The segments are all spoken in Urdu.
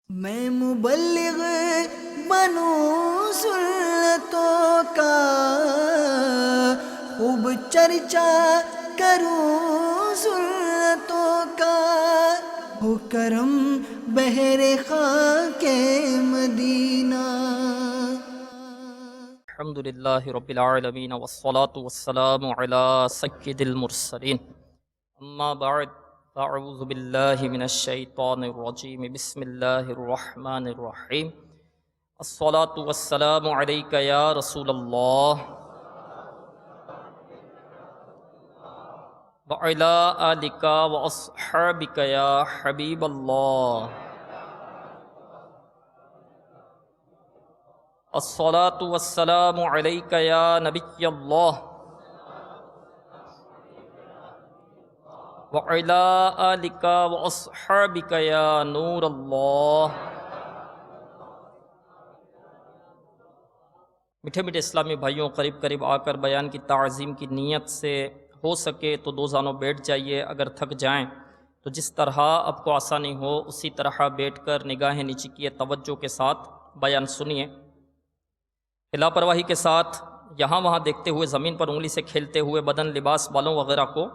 میں مبلغ بنوں سنتوں کا، خوب چرچا کروں سنتوں کا، ہو کرم بہر خاک مدینہ۔ الحمدللہ رب العالمین والصلاة والسلام علی سید المرسلین، اما بعد فاعوذ باللہ من الشیطان الرجیم، بسم اللہ الرحمن الرحیم۔ الصلاة والسلام علیک یا رسول اللہ وعلی آلک واصحابک یا حبیب اللہ۔ الصلاة والسلام علیک یا نبی اللہ وعلی آلک واصحابک یا نور اللہ۔ میٹھے میٹھے اسلامی بھائیوں، قریب قریب آ کر بیان کی تعظیم کی نیت سے ہو سکے تو دو زانوں بیٹھ جائیے، اگر تھک جائیں تو جس طرح آپ کو آسانی ہو اسی طرح بیٹھ کر نگاہیں نیچی کیے توجہ کے ساتھ بیان سنیے۔ لاپرواہی کے ساتھ یہاں وہاں دیکھتے ہوئے، زمین پر انگلی سے کھیلتے ہوئے، بدن، لباس، بالوں وغیرہ کو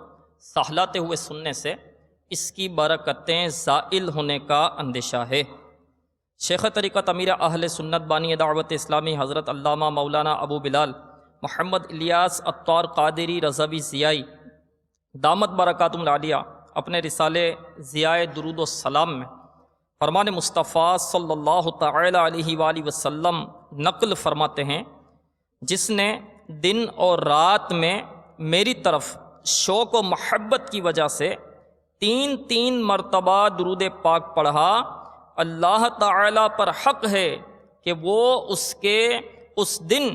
سہلاتے ہوئے سننے سے اس کی برکتیں زائل ہونے کا اندیشہ ہے۔ شیخ طریقت امیر اہل سنت بانی دعوت اسلامی حضرت علامہ مولانا ابو بلال محمد الیاس عطار قادری رضوی ضیائی دامت برکاتہم العالیہ اپنے رسالے ضیاء درود و سلام میں فرمان مصطفیٰ صلی اللہ تعالی علیہ وآلہ وسلم نقل فرماتے ہیں، جس نے دن اور رات میں میری طرف شوق و محبت کی وجہ سے 3 مرتبہ درود پاک پڑھا، اللہ تعالی پر حق ہے کہ وہ اس کے اس دن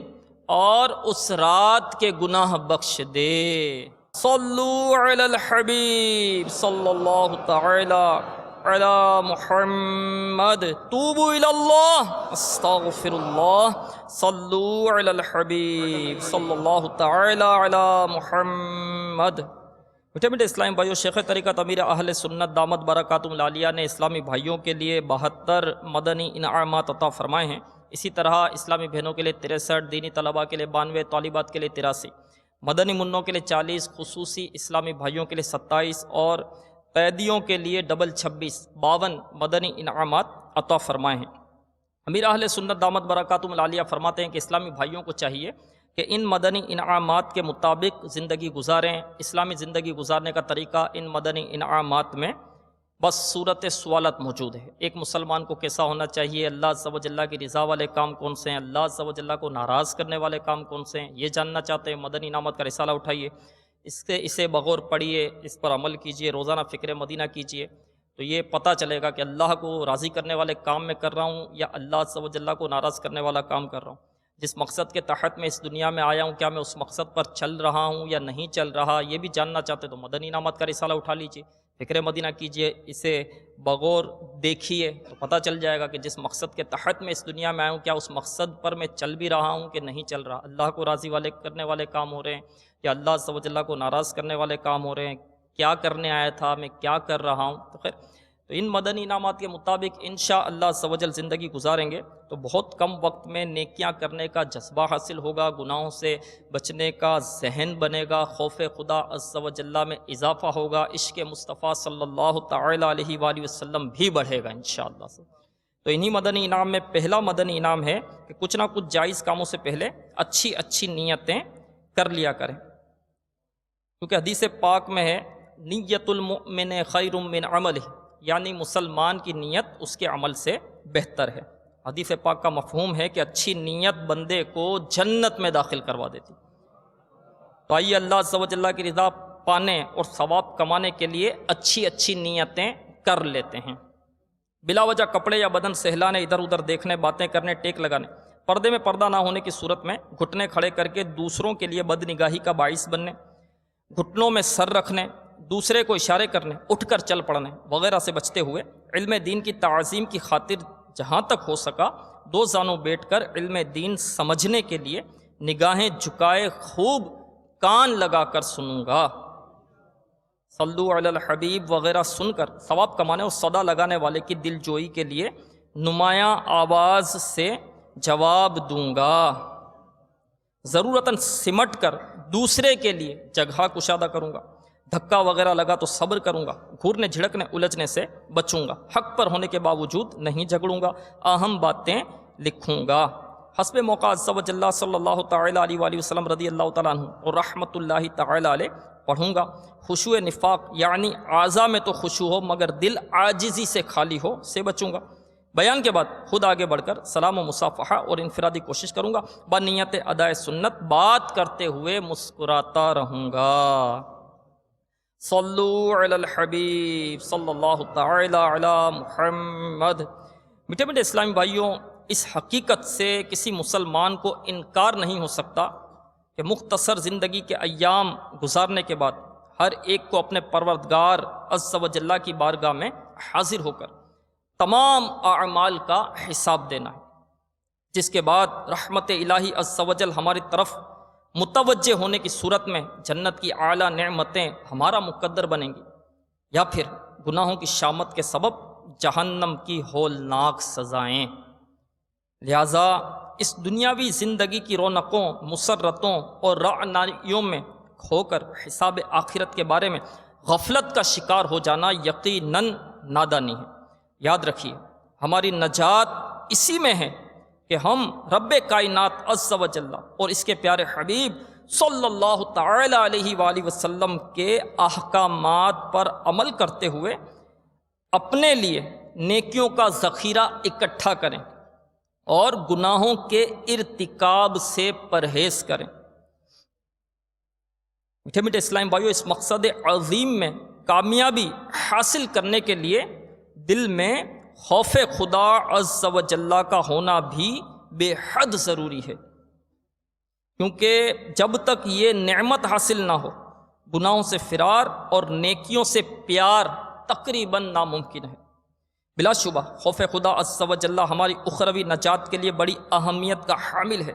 اور اس رات کے گناہ بخش دے۔ صلو علی الحبیب صلی اللہ تعالی علی محمد، توبوا الی اللہ استغفر اللہ، صلو علی الحبیب صلی اللہ تعالی علی محمد۔ میٹھے میٹھے اسلامی بھائیوں، شیخ طریقت امیر اہل سنت دامت برکاتہم العالیہ نے اسلامی بھائیوں کے لیے 72 مدنی انعامات عطا فرمائے ہیں۔ اسی طرح اسلامی بہنوں کے لیے 63، دینی طلباء کے لیے 92، طالبات کے لیے 83، مدنی منوں کے لیے 40، خصوصی اسلامی بھائیوں کے لیے 27 اور قیدیوں کے لیے 26 52 مدنی انعامات عطا فرمائے ہیں۔ امیر اہل سنت دامت برکاتہم العالیہ فرماتے ہیں کہ اسلامی بھائیوں کو چاہیے کہ ان مدنی انعامات کے مطابق زندگی گزاریں۔ اسلامی زندگی گزارنے کا طریقہ ان مدنی انعامات میں بس صورت سوالات موجود ہے۔ ایک مسلمان کو کیسا ہونا چاہیے، اللہ عز و جل کی رضا والے کام کون سے ہیں، اللہ عز و جل کو ناراض کرنے والے کام کون سے ہیں، یہ جاننا چاہتے ہیں، مدنی انعامات کا رسالہ اٹھائیے، اسے بغور پڑھیے، اس پر عمل کیجیے، روزانہ فکر مدینہ کیجیے، تو یہ پتہ چلے گا کہ اللہ کو راضی کرنے والے کام میں کر رہا ہوں یا اللہ عز و جل کو ناراض کرنے والا کام کر رہا ہوں۔ جس مقصد کے تحت میں اس دنیا میں آیا ہوں، کیا میں اس مقصد پر چل رہا ہوں یا نہیں چل رہا، یہ بھی جاننا چاہتے تو مدنی انعامات کا رسالہ اٹھا لیجیے، فکر مدینہ کیجیے، اسے بغور دیکھیے تو پتہ چل جائے گا کہ جس مقصد کے تحت میں اس دنیا میں آیا ہوں، کیا اس مقصد پر میں چل بھی رہا ہوں کہ نہیں چل رہا، اللہ کو راضی والے کرنے والے کام ہو رہے ہیں یا اللہ عز و جل کو ناراض کرنے والے کام ہو رہے ہیں، کیا کرنے آیا تھا، میں کیا کر رہا ہوں۔ تو خیر، تو ان مدنی انعامات کے مطابق انشاءاللہ عز و جل زندگی گزاریں گے تو بہت کم وقت میں نیکیاں کرنے کا جذبہ حاصل ہوگا، گناہوں سے بچنے کا ذہن بنے گا، خوف خدا عز و جل میں اضافہ ہوگا، عشق مصطفیٰ صلی اللہ تعالی علیہ وآلہ وسلم بھی بڑھے گا انشاءاللہ سے۔ تو انہی مدنی انعام میں پہلا مدنی انعام ہے کہ کچھ نہ کچھ جائز کاموں سے پہلے اچھی نیتیں کر لیا کریں، کیونکہ حدیث پاک میں ہے نیت المؤمن خیر من عملہ، یعنی مسلمان کی نیت اس کے عمل سے بہتر ہے۔ حدیث پاک کا مفہوم ہے کہ اچھی نیت بندے کو جنت میں داخل کروا دیتی۔ تو آئیے اللہ عز و جل کی رضا پانے اور ثواب کمانے کے لیے اچھی نیتیں کر لیتے ہیں۔ بلا وجہ کپڑے یا بدن سہلانے، ادھر ادھر دیکھنے، باتیں کرنے، ٹیک لگانے، پردے میں پردہ نہ ہونے کی صورت میں گھٹنے کھڑے کر کے دوسروں کے لیے بد نگاہی کا باعث بننے، گھٹنوں میں سر رکھنے، دوسرے کو اشارے کرنے، اٹھ کر چل پڑنے وغیرہ سے بچتے ہوئے علم دین کی تعظیم کی خاطر جہاں تک ہو سکا دو زانوں بیٹھ کر علم دین سمجھنے کے لیے نگاہیں جھکائے خوب کان لگا کر سنوں گا۔ صلو علی الحبیب وغیرہ سن کر ثواب کمانے اور صدا لگانے والے کی دل جوئی کے لیے نمایاں آواز سے جواب دوں گا، ضرورتاً سمٹ کر دوسرے کے لیے جگہ کشادہ کروں گا، دھکا وغیرہ لگا تو صبر کروں گا، گھورنے جھڑکنے الجھنے سے بچوں گا، حق پر ہونے کے باوجود نہیں جھگڑوں گا، اہم باتیں لکھوں گا، حسب موقع عز و جل صلی اللہ تعالیٰ علیہ وآلہ وسلم رضی اللہ تعالیٰ عنہ اور رحمۃ اللہ تعالیٰ علیہ پڑھوں گا، خشوع نفاق یعنی اعضاء میں تو خشوع ہو مگر دل عاجزی سے خالی ہو سے بچوں گا۔ بیان کے بعد خود آگے بڑھ کر سلام و مصافحہ اور انفرادی کوشش کروں گا، بنیت ادائے سنت بات کرتے ہوئے مسکراتا رہوں گا۔ صلو علی الحبیب صلی اللہ تعالی علی محمد۔ میٹھے میٹھے اسلامی بھائیوں، اس حقیقت سے کسی مسلمان کو انکار نہیں ہو سکتا کہ مختصر زندگی کے ایام گزارنے کے بعد ہر ایک کو اپنے پروردگار عز و جل کی بارگاہ میں حاضر ہو کر تمام اعمال کا حساب دینا ہے، جس کے بعد رحمت الہی عز و جل ہماری طرف متوجہ ہونے کی صورت میں جنت کی اعلیٰ نعمتیں ہمارا مقدر بنیں گی، یا پھر گناہوں کی شامت کے سبب جہنم کی ہولناک سزائیں۔ لہٰذا اس دنیاوی زندگی کی رونقوں، مسرتوں اور رعنائیوں میں کھو کر حساب آخرت کے بارے میں غفلت کا شکار ہو جانا یقیناً نادانی ہے۔ یاد رکھیے، ہماری نجات اسی میں ہے کہ ہم رب کائنات عز و جل اور اس کے پیارے حبیب صلی اللہ تعالی علیہ وآلہ وسلم کے احکامات پر عمل کرتے ہوئے اپنے لیے نیکیوں کا ذخیرہ اکٹھا کریں اور گناہوں کے ارتکاب سے پرہیز کریں۔ میٹھے میٹھے اسلام بھائیو، اس مقصد عظیم میں کامیابی حاصل کرنے کے لیے دل میں خوف خدا عز و جل کا ہونا بھی بے حد ضروری ہے، کیونکہ جب تک یہ نعمت حاصل نہ ہو گناہوں سے فرار اور نیکیوں سے پیار تقریباً ناممکن ہے۔ بلا شبہ خوف خدا عز و جل ہماری اخروی نجات کے لیے بڑی اہمیت کا حامل ہے،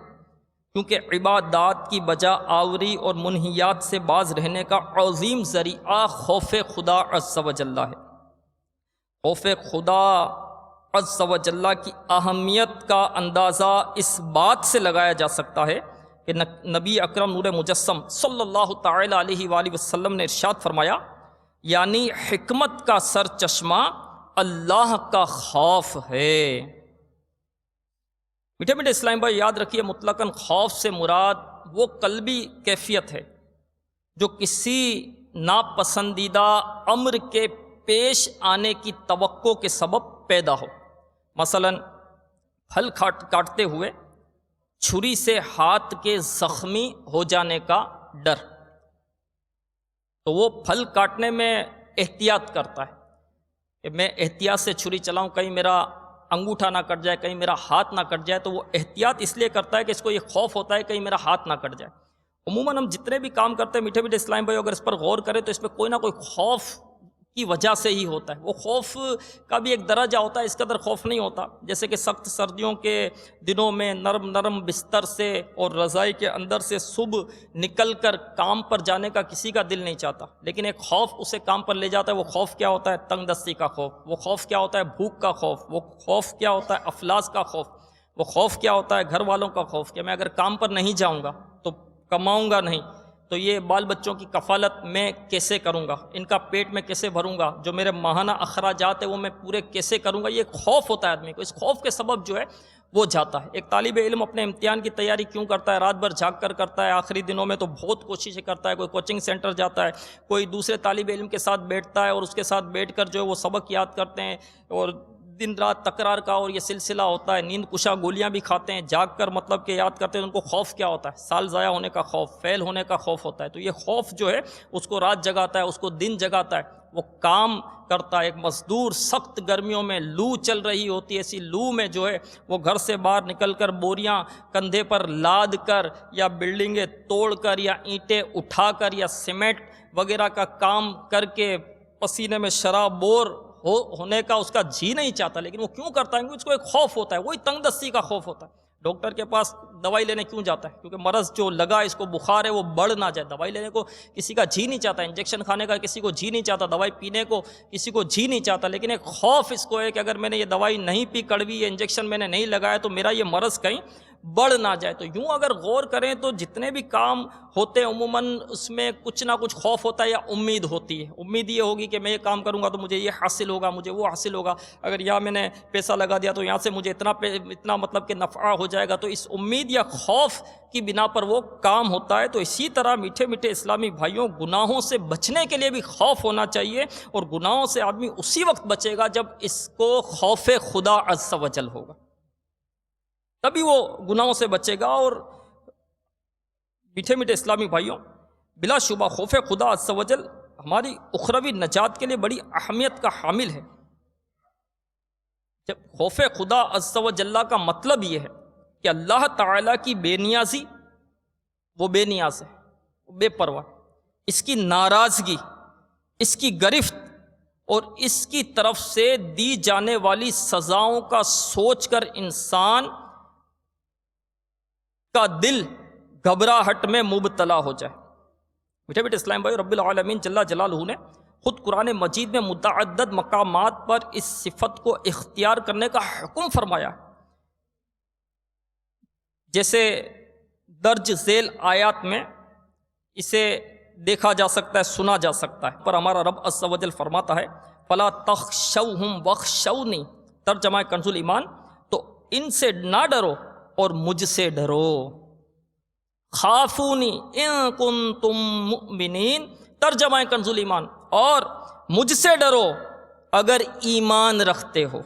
کیونکہ عبادات کی بجا آوری اور منہیات سے باز رہنے کا عظیم ذریعہ خوف خدا عز و جل ہے۔ خوف خدا عز و جل کی اہمیت کا اندازہ اس بات سے لگایا جا سکتا ہے کہ نبی اکرم نور مجسم صلی اللہ تعالی علیہ وآلہ وسلم نے ارشاد فرمایا، یعنی حکمت کا سر چشمہ اللہ کا خوف ہے۔ میٹھے میٹھے اسلام بھائی، یاد رکھیے، مطلقاً خوف سے مراد وہ قلبی کیفیت ہے جو کسی ناپسندیدہ امر کے پیش آنے کی توقع کے سبب پیدا ہو۔ مثلاً پھل کاٹتے ہوئے چھری سے ہاتھ کے زخمی ہو جانے کا ڈر، تو وہ پھل کاٹنے میں احتیاط کرتا ہے کہ میں احتیاط سے چھری چلاؤں، کہیں میرا انگوٹھا نہ کٹ جائے، کہیں میرا ہاتھ نہ کٹ جائے، تو وہ احتیاط اس لیے کرتا ہے کہ اس کو یہ خوف ہوتا ہے کہیں میرا ہاتھ نہ کٹ جائے۔ عموماً ہم جتنے بھی کام کرتے ہیں میٹھے میٹھے اسلام بھائی، اگر اس پر غور کریں تو اس میں کوئی نہ کوئی خوف کی وجہ سے ہی ہوتا ہے۔ وہ خوف کا بھی ایک درجہ ہوتا ہے، اس قدر خوف نہیں ہوتا، جیسے کہ سخت سردیوں کے دنوں میں نرم نرم بستر سے اور رضائی کے اندر سے صبح نکل کر کام پر جانے کا کسی کا دل نہیں چاہتا، لیکن ایک خوف اسے کام پر لے جاتا ہے۔ وہ خوف کیا ہوتا ہے؟ تنگ دستی کا خوف۔ وہ خوف کیا ہوتا ہے؟ بھوک کا خوف۔ وہ خوف کیا ہوتا ہے؟ افلاس کا خوف۔ وہ خوف کیا ہوتا ہے؟ گھر والوں کا خوف کہ میں اگر کام پر نہیں جاؤں گا تو کماؤں گا نہیں، تو یہ بال بچوں کی کفالت میں کیسے کروں گا، ان کا پیٹ میں کیسے بھروں گا، جو میرے ماہانہ اخراجات ہیں وہ میں پورے کیسے کروں گا۔ یہ خوف ہوتا ہے آدمی کو، اس خوف کے سبب جو ہے وہ جاتا ہے۔ ایک طالب علم اپنے امتحان کی تیاری کیوں کرتا ہے؟ رات بھر جاگ کر کرتا ہے، آخری دنوں میں تو بہت کوششیں کرتا ہے، کوئی کوچنگ سینٹر جاتا ہے، کوئی دوسرے طالب علم کے ساتھ بیٹھتا ہے اور اس کے ساتھ بیٹھ کر جو ہے وہ سبق یاد کرتے ہیں، اور دن رات تکرار کا اور یہ سلسلہ ہوتا ہے، نیند کشا گولیاں بھی کھاتے ہیں، جاگ کر مطلب کہ یاد کرتے ہیں۔ ان کو خوف کیا ہوتا ہے؟ سال ضائع ہونے کا خوف، فیل ہونے کا خوف ہوتا ہے۔ تو یہ خوف جو ہے اس کو رات جگاتا ہے، اس کو دن جگاتا ہے، وہ کام کرتا ہے۔ ایک مزدور سخت گرمیوں میں لو چل رہی ہوتی ہے، ایسی لو میں جو ہے وہ گھر سے باہر نکل کر بوریاں کندھے پر لاد کر یا بلڈنگیں توڑ کر یا اینٹیں اٹھا کر یا سیمنٹ وغیرہ کا کام کر کے پسینے میں شرابور ہونے کا اس کا جی نہیں چاہتا، لیکن وہ کیوں کرتا ہے؟ کیونکہ اس کو ایک خوف ہوتا ہے، وہی تنگ دستی کا خوف ہوتا ہے۔ ڈاکٹر کے پاس دوائی لینے کیوں جاتا ہے؟ کیونکہ مرض جو لگا اس کو بخار ہے وہ بڑھ نہ جائے. دوائی لینے کو کسی کا جی نہیں چاہتا، انجیکشن کھانے کا کسی کو جی نہیں چاہتا، دوائی پینے کو کسی کو جی نہیں چاہتا، لیکن ایک خوف اس کو ہے کہ اگر میں نے یہ دوائی نہیں پی، کڑوی، یہ انجیکشن میں نے نہیں لگایا تو میرا یہ مرض کہیں بڑھ نہ جائے. تو یوں اگر غور کریں تو جتنے بھی کام ہوتے ہیں عموماً اس میں کچھ نہ کچھ خوف ہوتا ہے یا امید ہوتی ہے. امید یہ ہوگی کہ میں یہ کام کروں گا تو مجھے یہ حاصل ہوگا، مجھے وہ حاصل ہوگا، اگر یہاں میں نے پیسہ لگا دیا تو یہاں سے مجھے اتنا مطلب کہ نفع ہو جائے گا. تو اس امید یا خوف کی بنا پر وہ کام ہوتا ہے. تو اسی طرح میٹھے میٹھے اسلامی بھائیوں، گناہوں سے بچنے کے لیے بھی خوف ہونا چاہیے، اور گناہوں سے آدمی اسی وقت بچے گا جب اس کو خوف خدا عز و جل ہوگا، تبھی وہ گناہوں سے بچے گا. اور میٹھے میٹھے اسلامی بھائیوں، بلا شبہ خوف خدا عز و جل ہماری اخروی نجات کے لیے بڑی اہمیت کا حامل ہے. جب خوف خدا عز و جل کا مطلب یہ ہے کہ اللہ تعالیٰ کی بے نیازی، وہ بے نیاز ہے، وہ بے پرواہ، اس کی ناراضگی، اس کی گرفت اور اس کی طرف سے دی جانے والی سزاؤں کا سوچ کر انسان کا دل گھبراہٹ میں مبتلا ہو جائے. میٹھے میٹھے اسلام بھائی، رب العالمین جل جلالہ نے خود قرآن مجید میں متعدد مقامات پر اس صفت کو اختیار کرنے کا حکم فرمایا. جیسے درج ذیل آیات میں اسے دیکھا جا سکتا ہے، سنا جا سکتا ہے. پر ہمارا رب عز و جل فرماتا ہے فَلَا تَخْشَوْهُمْ وَاخْشَوْنِي، ترجمہ کنز ایمان، تو ان سے نہ ڈرو اور مجھ سے ڈرو. خافونی ان کنتم مؤمنین، ترجمہ کنز ایمان، اور مجھ سے ڈرو اگر ایمان رکھتے ہو.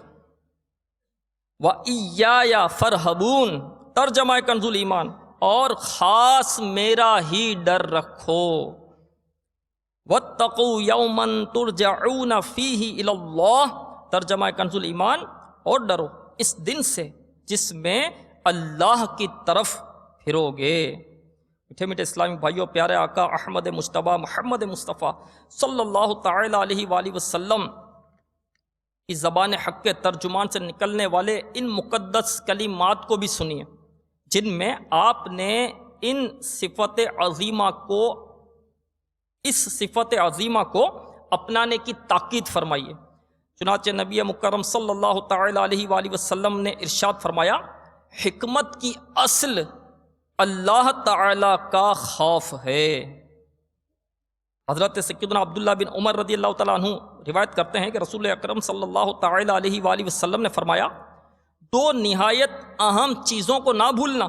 وَإِيَّايَ فَارْهَبُونِ، ترجمہ کنز ایمان، اور خاص میرا ہی ڈر رکھو. وَاتَّقُوا يَوْمًا تُرْجَعُونَ فِيهِ إِلَى اللَّهِ، ترجمہ کنز ایمان، اور ڈرو اس دن سے جس میں اللہ کی طرف پھرو گے. میٹھے میٹھے اسلامی بھائیوں، پیارے آقا احمد مجتبیٰ محمد مصطفیٰ صلی اللہ تعالیٰ علیہ وآلہ وسلم کی زبان حق کے ترجمان سے نکلنے والے ان مقدس کلمات کو بھی سنیے، جن میں آپ نے ان صفت عظیمہ کو، اس صفت عظیمہ کو اپنانے کی تاکید فرمائی ہے. چنانچہ نبی مکرم صلی اللہ تعالیٰ علیہ وآلہ وسلم نے ارشاد فرمایا، حکمت کی اصل اللہ تعالیٰ کا خوف ہے. حضرت سیدنا عبداللہ بن عمر رضی اللہ تعالیٰ عنہ روایت کرتے ہیں کہ رسول اکرم صلی اللہ تعالیٰ علیہ وآلہ وسلم نے فرمایا، دو نہایت اہم چیزوں کو نہ بھولنا،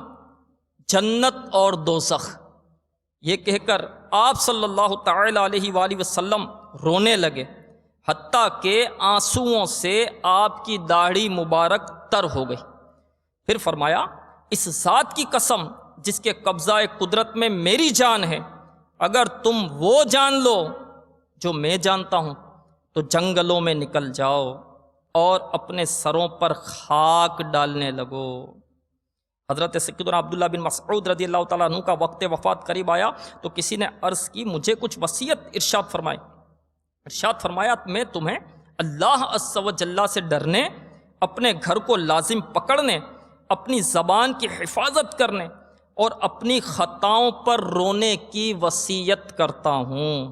جنت اور دوزخ. یہ کہہ کر آپ صلی اللہ تعالیٰ علیہ وآلہ وسلم رونے لگے، حتیٰ کہ آنسوؤں سے آپ کی داڑھی مبارک تر ہو گئی. پھر فرمایا، اس ذات کی قسم جس کے قبضہ قدرت میں میری جان ہے، اگر تم وہ جان لو جو میں جانتا ہوں تو جنگلوں میں نکل جاؤ اور اپنے سروں پر خاک ڈالنے لگو. حضرت سیدنا عبداللہ بن مسعود رضی اللہ تعالیٰ عنہ کا وقت وفات قریب آیا تو کسی نے عرض کی، مجھے کچھ وصیت ارشاد فرمائے. ارشاد فرمایا، میں تمہیں اللہ عز و جل سے ڈرنے، اپنے گھر کو لازم پکڑنے، اپنی زبان کی حفاظت کرنے اور اپنی خطاؤں پر رونے کی وصیت کرتا ہوں.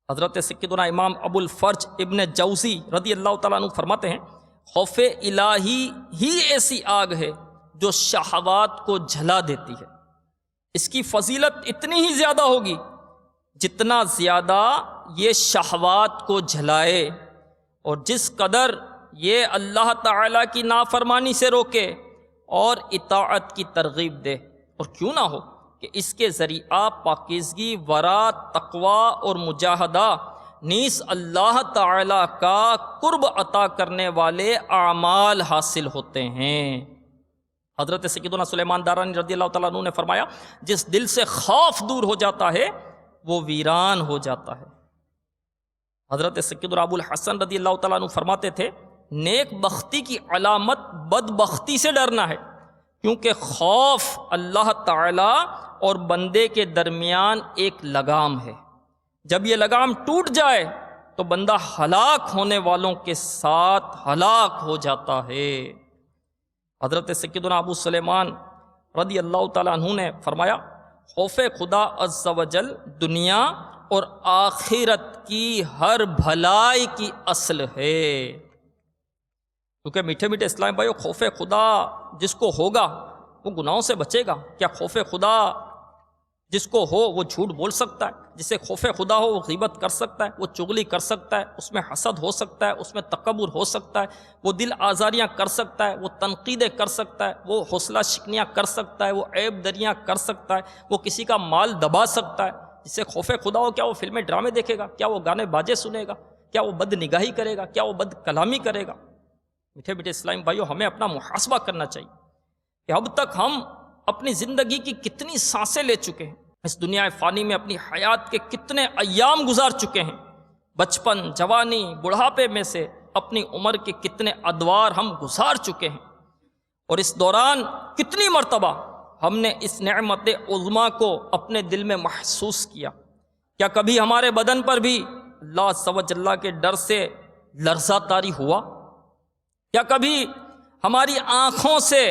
حضرت سیدنا امام ابو الفرج ابن جوزی رضی اللہ تعالیٰ عنہ فرماتے ہیں، خوف الہی ہی ایسی آگ ہے جو شہوات کو جھلا دیتی ہے. اس کی فضیلت اتنی ہی زیادہ ہوگی جتنا زیادہ یہ شہوات کو جھلائے، اور جس قدر یہ اللہ تعالیٰ کی نافرمانی سے روکے اور اطاعت کی ترغیب دے. اور کیوں نہ ہو کہ اس کے ذریعہ پاکیزگی، ورع، تقوی اور مجاہدہ نیز اللہ تعالیٰ کا قرب عطا کرنے والے اعمال حاصل ہوتے ہیں. حضرت سیدنا سلیمان دارانی رضی اللہ تعالیٰ عنہ نے فرمایا، جس دل سے خوف دور ہو جاتا ہے وہ ویران ہو جاتا ہے. حضرت سیدنا ابو الحسن رضی اللہ تعالیٰ عنہ فرماتے تھے، نیک بختی کی علامت بدبختی سے ڈرنا ہے، کیونکہ خوف اللہ تعالیٰ اور بندے کے درمیان ایک لگام ہے. جب یہ لگام ٹوٹ جائے تو بندہ ہلاک ہونے والوں کے ساتھ ہلاک ہو جاتا ہے. حضرت سیدنا ابو سلیمان رضی اللہ تعالیٰ عنہ نے فرمایا خوف خدا عز و جل دنیا اور آخرت کی ہر بھلائی کی اصل ہے۔ کیونکہ میٹھے میٹھے اسلام بھائیو، خوف خدا جس کو ہوگا وہ گناہوں سے بچے گا۔ کیا خوف خدا جس کو ہو وہ جھوٹ بول سکتا ہے؟ جسے خوف خدا ہو وہ غیبت کر سکتا ہے، وہ چغلی کر سکتا ہے، اس میں حسد ہو سکتا ہے، اس میں تکبر ہو سکتا ہے، وہ دل آزاریاں کر سکتا ہے، وہ تنقیدیں کر سکتا ہے، وہ حوصلہ شکنیاں کر سکتا ہے، وہ عیب دریاں کر سکتا ہے، وہ کسی کا مال دبا سکتا ہے۔ جسے خوف خدا ہو، کیا وہ فلمیں ڈرامے دیکھے گا؟ کیا وہ گانے باجے سنے گا؟ کیا وہ بد نگاہی کرے گا؟ کیا وہ بد کلامی کرے گا؟ میٹھے میٹھے اسلام بھائیو، ہمیں اپنا محاسبہ کرنا چاہیے کہ اب تک ہم اپنی زندگی کی کتنی سانسیں لے چکے ہیں، اس دنیا فانی میں اپنی حیات کے کتنے ایام گزار چکے ہیں، بچپن، جوانی، بڑھاپے میں سے اپنی عمر کے کتنے ادوار ہم گزار چکے ہیں، اور اس دوران کتنی مرتبہ ہم نے اس نعمت عظمیٰ کو اپنے دل میں محسوس کیا۔ کیا کبھی ہمارے بدن پر بھی اللہ عز و جل کے ڈر سے لرزہ طاری ہوا؟ کیا کبھی ہماری آنکھوں سے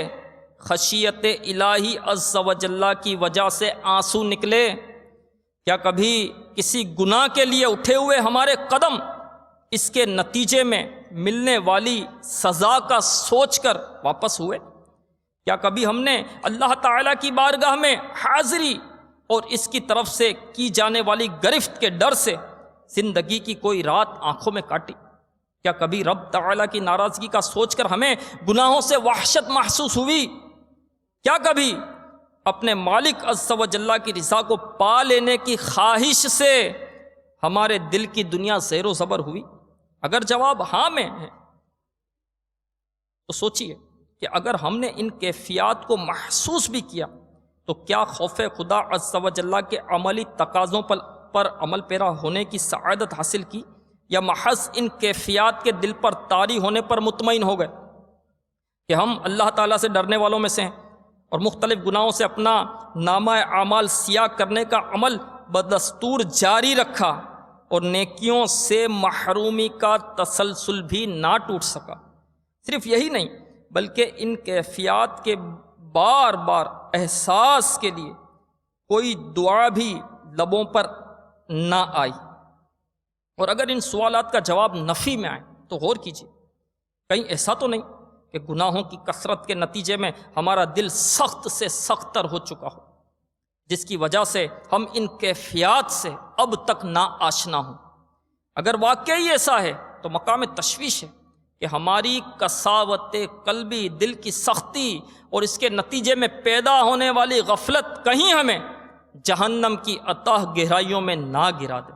خشیت الہی عز و جل کی وجہ سے آنسو نکلے؟ کیا کبھی کسی گناہ کے لیے اٹھے ہوئے ہمارے قدم اس کے نتیجے میں ملنے والی سزا کا سوچ کر واپس ہوئے؟ کیا کبھی ہم نے اللہ تعالیٰ کی بارگاہ میں حاضری اور اس کی طرف سے کی جانے والی گرفت کے ڈر سے زندگی کی کوئی رات آنکھوں میں کاٹی؟ کیا کبھی رب تعالیٰ کی ناراضگی کا سوچ کر ہمیں گناہوں سے وحشت محسوس ہوئی؟ کیا کبھی اپنے مالک عز و جل کی رضا کو پا لینے کی خواہش سے ہمارے دل کی دنیا زیر و زبر ہوئی؟ اگر جواب ہاں میں ہے تو سوچئے کہ اگر ہم نے ان کیفیات کو محسوس بھی کیا تو کیا خوف خدا عز و جل کے عملی تقاضوں پر عمل پیرا ہونے کی سعادت حاصل کی، یا محض ان کیفیات کے دل پر طاری ہونے پر مطمئن ہو گئے کہ ہم اللہ تعالیٰ سے ڈرنے والوں میں سے ہیں اور مختلف گناہوں سے اپنا نامہ اعمال سیاہ کرنے کا عمل بدستور جاری رکھا اور نیکیوں سے محرومی کا تسلسل بھی نہ ٹوٹ سکا؟ صرف یہی نہیں بلکہ ان کیفیات کے بار بار احساس کے لیے کوئی دعا بھی لبوں پر نہ آئی۔ اور اگر ان سوالات کا جواب نفی میں آئے تو غور کیجیے، کہیں ایسا تو نہیں کہ گناہوں کی کثرت کے نتیجے میں ہمارا دل سخت سے سخت تر ہو چکا ہو، جس کی وجہ سے ہم ان کیفیات سے اب تک نا آشنا ہوں؟ اگر واقعی ایسا ہے تو مقام تشویش ہے کہ ہماری قساوت قلبی، دل کی سختی اور اس کے نتیجے میں پیدا ہونے والی غفلت کہیں ہمیں جہنم کی اتاہ گہرائیوں میں نہ گرا دے۔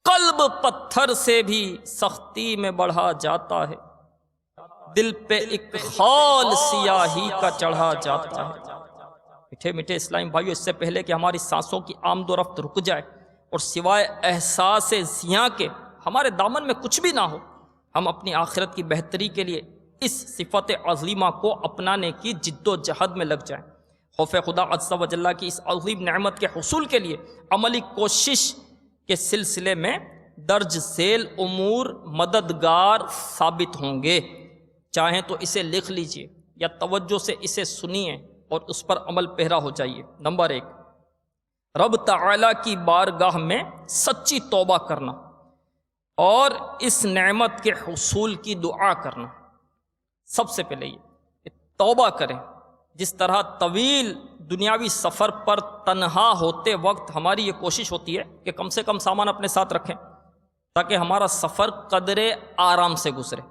قلب پتھر سے بھی سختی میں بڑھا جاتا ہے، دل پہ ایک خال سیاہی کا چڑھا جاتا ہے۔ میٹھے میٹھے اسلامی بھائیو، اس سے پہلے کہ ہماری سانسوں کی آمد و رفت رک جائے اور سوائے احساس زیاں کے ہمارے دامن میں کچھ بھی نہ ہو، ہم اپنی آخرت کی بہتری کے لیے اس صفت عظیمہ کو اپنانے کی جد و جہد میں لگ جائیں۔ خوف خدا عز و جل کی اس عظیم نعمت کے حصول کے لیے عملی کوشش کے سلسلے میں درج ذیل امور مددگار ثابت ہوں گے۔ چاہیں تو اسے لکھ لیجئے یا توجہ سے اسے سنیے اور اس پر عمل پیرا ہو جائیے۔ نمبر 1، رب تعالیٰ کی بارگاہ میں سچی توبہ کرنا اور اس نعمت کے حصول کی دعا کرنا۔ سب سے پہلے یہ کہ توبہ کریں۔ جس طرح طویل دنیاوی سفر پر تنہا ہوتے وقت ہماری یہ کوشش ہوتی ہے کہ کم سے کم سامان اپنے ساتھ رکھیں تاکہ ہمارا سفر قدر آرام سے گزرے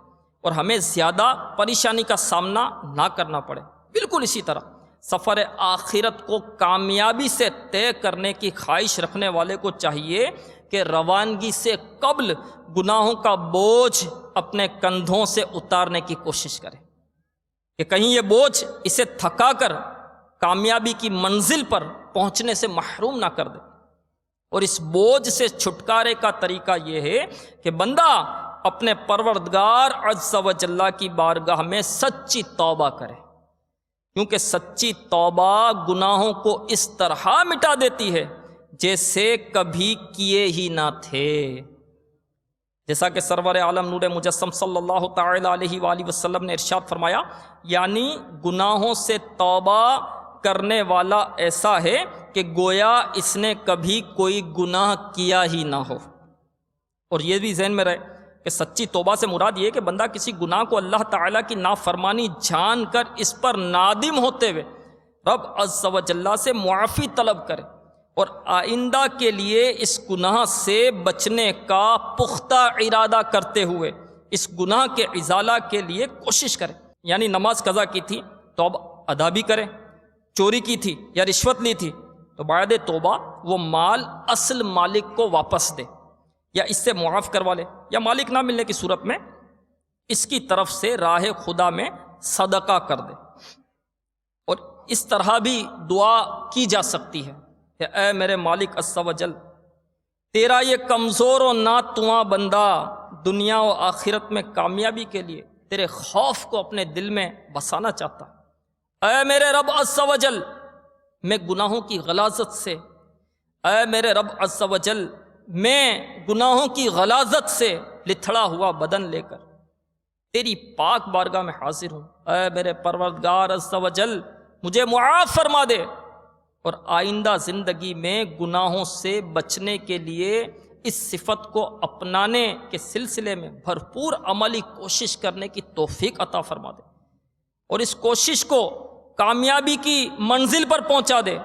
اور ہمیں زیادہ پریشانی کا سامنا نہ کرنا پڑے، بالکل اسی طرح سفر آخرت کو کامیابی سے طے کرنے کی خواہش رکھنے والے کو چاہیے کہ روانگی سے قبل گناہوں کا بوجھ اپنے کندھوں سے اتارنے کی کوشش کرے کہ کہیں یہ بوجھ اسے تھکا کر کامیابی کی منزل پر پہنچنے سے محروم نہ کر دے۔ اور اس بوجھ سے چھٹکارے کا طریقہ یہ ہے کہ بندہ اپنے پروردگار عز و جل کی بارگاہ میں سچی توبہ کرے، کیونکہ سچی توبہ گناہوں کو اس طرح مٹا دیتی ہے جیسے کبھی کیے ہی نہ تھے۔ جیسا کہ سرور عالم نور مجسم صلی اللہ تعالی علیہ وآلہ وسلم نے ارشاد فرمایا، یعنی گناہوں سے توبہ کرنے والا ایسا ہے کہ گویا اس نے کبھی کوئی گناہ کیا ہی نہ ہو۔ اور یہ بھی ذہن میں رہے کہ سچی توبہ سے مراد یہ کہ بندہ کسی گناہ کو اللہ تعالیٰ کی نافرمانی جان کر اس پر نادم ہوتے ہوئے رب عز و جل سے معافی طلب کرے اور آئندہ کے لیے اس گناہ سے بچنے کا پختہ ارادہ کرتے ہوئے اس گناہ کے ازالہ کے لیے کوشش کرے۔ یعنی نماز قضا کی تھی تو اب ادا بھی کرے، چوری کی تھی یا رشوت لی تھی تو بعد توبہ وہ مال اصل مالک کو واپس دے یا اس سے معاف کروا لے، یا مالک نہ ملنے کی صورت میں اس کی طرف سے راہ خدا میں صدقہ کر دے۔ اور اس طرح بھی دعا کی جا سکتی ہے کہ اے میرے مالک عز و جل، تیرا یہ کمزور و ناتواں بندہ دنیا و آخرت میں کامیابی کے لیے تیرے خوف کو اپنے دل میں بسانا چاہتا ہے۔ اے میرے رب عز و جل، میں گناہوں کی غلاظت سے، اے میرے رب عز و جل، میں گناہوں کی غلاظت سے لتھڑا ہوا بدن لے کر تیری پاک بارگاہ میں حاضر ہوں۔ اے میرے پروردگار عز و جل، مجھے معاف فرما دے اور آئندہ زندگی میں گناہوں سے بچنے کے لیے اس صفت کو اپنانے کے سلسلے میں بھرپور عملی کوشش کرنے کی توفیق عطا فرما دے اور اس کوشش کو کامیابی کی منزل پر پہنچا دے۔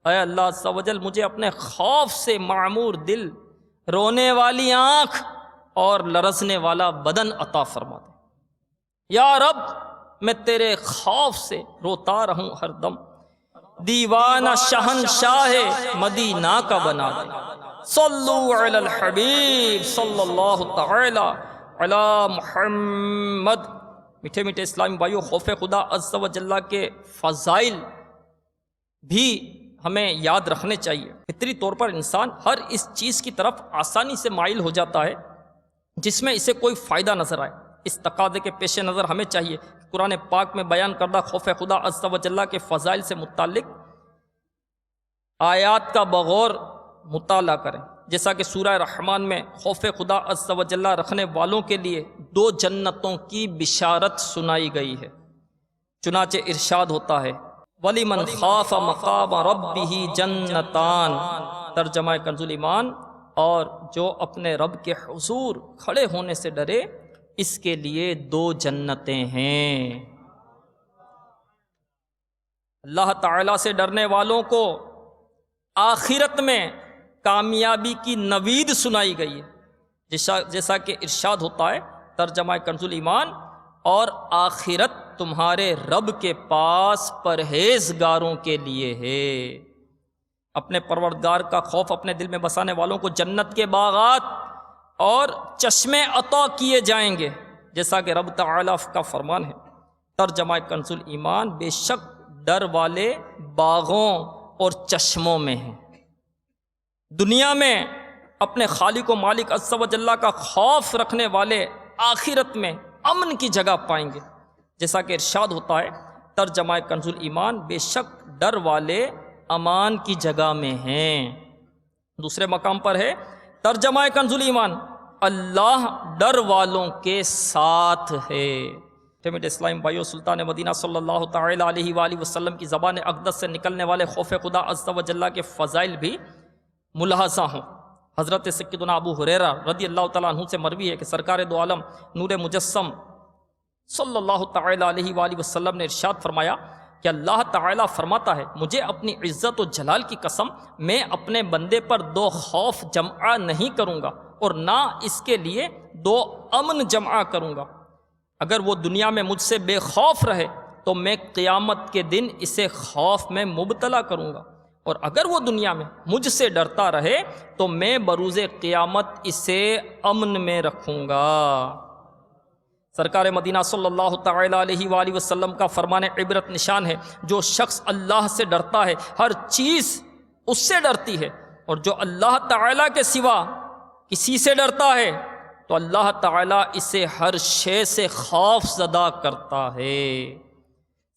اے اللہ عز و جل، مجھے اپنے خوف سے معمور دل، رونے والی آنکھ اور لرزنے والا بدن عطا فرما دے۔ یا رب، میں تیرے خوف سے روتا رہوں ہر دم، دیوانہ شہنشاہ مدینہ کا بنا دے۔ صلو علی الحبیب صلی اللہ تعالی علی محمد۔ میٹھے میٹھے اسلامی بھائیو، خوف خدا عز و جل کے فضائل بھی ہمیں یاد رکھنے چاہیے۔ فطری طور پر انسان ہر اس چیز کی طرف آسانی سے مائل ہو جاتا ہے جس میں اسے کوئی فائدہ نظر آئے۔ اس تقاضے کے پیش نظر ہمیں چاہیے کہ قرآن پاک میں بیان کردہ خوف خدا عز و جل کے فضائل سے متعلق آیات کا بغور مطالعہ کریں، جیسا کہ سورہ رحمان میں خوف خدا عز و جل رکھنے والوں کے لیے 2 جنتوں کی بشارت سنائی گئی ہے۔ چنانچہ ارشاد ہوتا ہے، وَلِمَنْ خَافَ مَقَامَ رَبِّهِ جَنَّتَانِ، ترجمہ کنز ایمان، اور جو اپنے رب کے حضور کھڑے ہونے سے ڈرے اس کے لیے 2 جنتیں ہیں۔ اللہ تعالیٰ سے ڈرنے والوں کو آخرت میں کامیابی کی نوید سنائی گئی ہے، جیسا کہ ارشاد ہوتا ہے ترجمہ کنز ایمان، اور آخرت تمہارے رب کے پاس پرہیزگاروں کے لیے ہے۔ اپنے پروردگار کا خوف اپنے دل میں بسانے والوں کو جنت کے باغات اور چشمے عطا کیے جائیں گے، جیسا کہ رب تعالیٰ کا فرمان ہے ترجمہ کنز ایمان، بے شک ڈر والے باغوں اور چشموں میں ہیں۔ دنیا میں اپنے خالق و مالک عز و جل کا خوف رکھنے والے آخرت میں امن کی جگہ پائیں گے، جیسا کہ ارشاد ہوتا ہے ترجمہ کنز ایمان، بے شک ڈر والے امان کی جگہ میں ہیں۔ دوسرے مقام پر ہے ترجمہ کنز ایمان، اللہ ڈر والوں کے ساتھ ہے۔ میٹھے اسلام بھائیو، سلطان مدینہ صلی اللہ تعالی علیہ وآلہ وسلم کی زبان اقدس سے نکلنے والے خوف خدا عز و جل کے فضائل بھی ملاحظہ ہوں۔ حضرت سیدنا ابو ہریرہ رضی اللہ تعالیٰ عنہ سے مروی ہے کہ سرکار دو عالم نور مجسم صلی اللہ تعالی علیہ وآلہ وسلم نے ارشاد فرمایا کہ اللہ تعالیٰ فرماتا ہے، مجھے اپنی عزت و جلال کی قسم، میں اپنے بندے پر 2 خوف جمع نہیں کروں گا اور نہ اس کے لیے 2 امن جمع کروں گا۔ اگر وہ دنیا میں مجھ سے بے خوف رہے تو میں قیامت کے دن اسے خوف میں مبتلا کروں گا، اور اگر وہ دنیا میں مجھ سے ڈرتا رہے تو میں بروز قیامت اسے امن میں رکھوں گا۔ سرکار مدینہ صلی اللہ تعالی علیہ وآلہ وسلم کا فرمان عبرت نشان ہے، جو شخص اللہ سے ڈرتا ہے ہر چیز اس سے ڈرتی ہے، اور جو اللہ تعالیٰ کے سوا کسی سے ڈرتا ہے تو اللہ تعالیٰ اسے ہر شے سے خوف زدہ کرتا ہے۔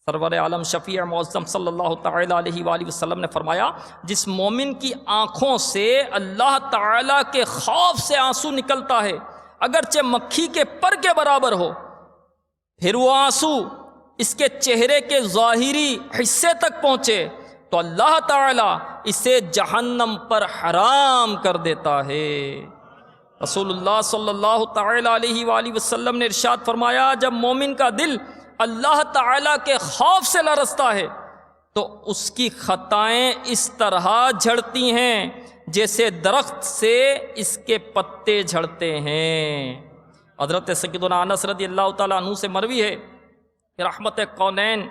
سرور عالم شفیع معظم صلی اللہ تعالی علیہ وآلہ وسلم نے فرمایا، جس مومن کی آنکھوں سے اللہ تعالیٰ کے خوف سے آنسو نکلتا ہے، اگرچہ مکھی کے پر کے برابر ہو، پھر وہ آنسو اس کے چہرے کے ظاہری حصے تک پہنچے تو اللہ تعالیٰ اسے جہنم پر حرام کر دیتا ہے۔ رسول اللہ صلی اللہ تعالیٰ علیہ وآلہ وسلم نے ارشاد فرمایا، جب مومن کا دل اللہ تعالیٰ کے خوف سے لرزتا ہے تو اس کی خطائیں اس طرح جھڑتی ہیں جیسے درخت سے اس کے پتے جھڑتے ہیں۔ حضرت سیدنا انس رضی اللہ تعالیٰ عنہ سے مروی ہے کہ رحمت کونین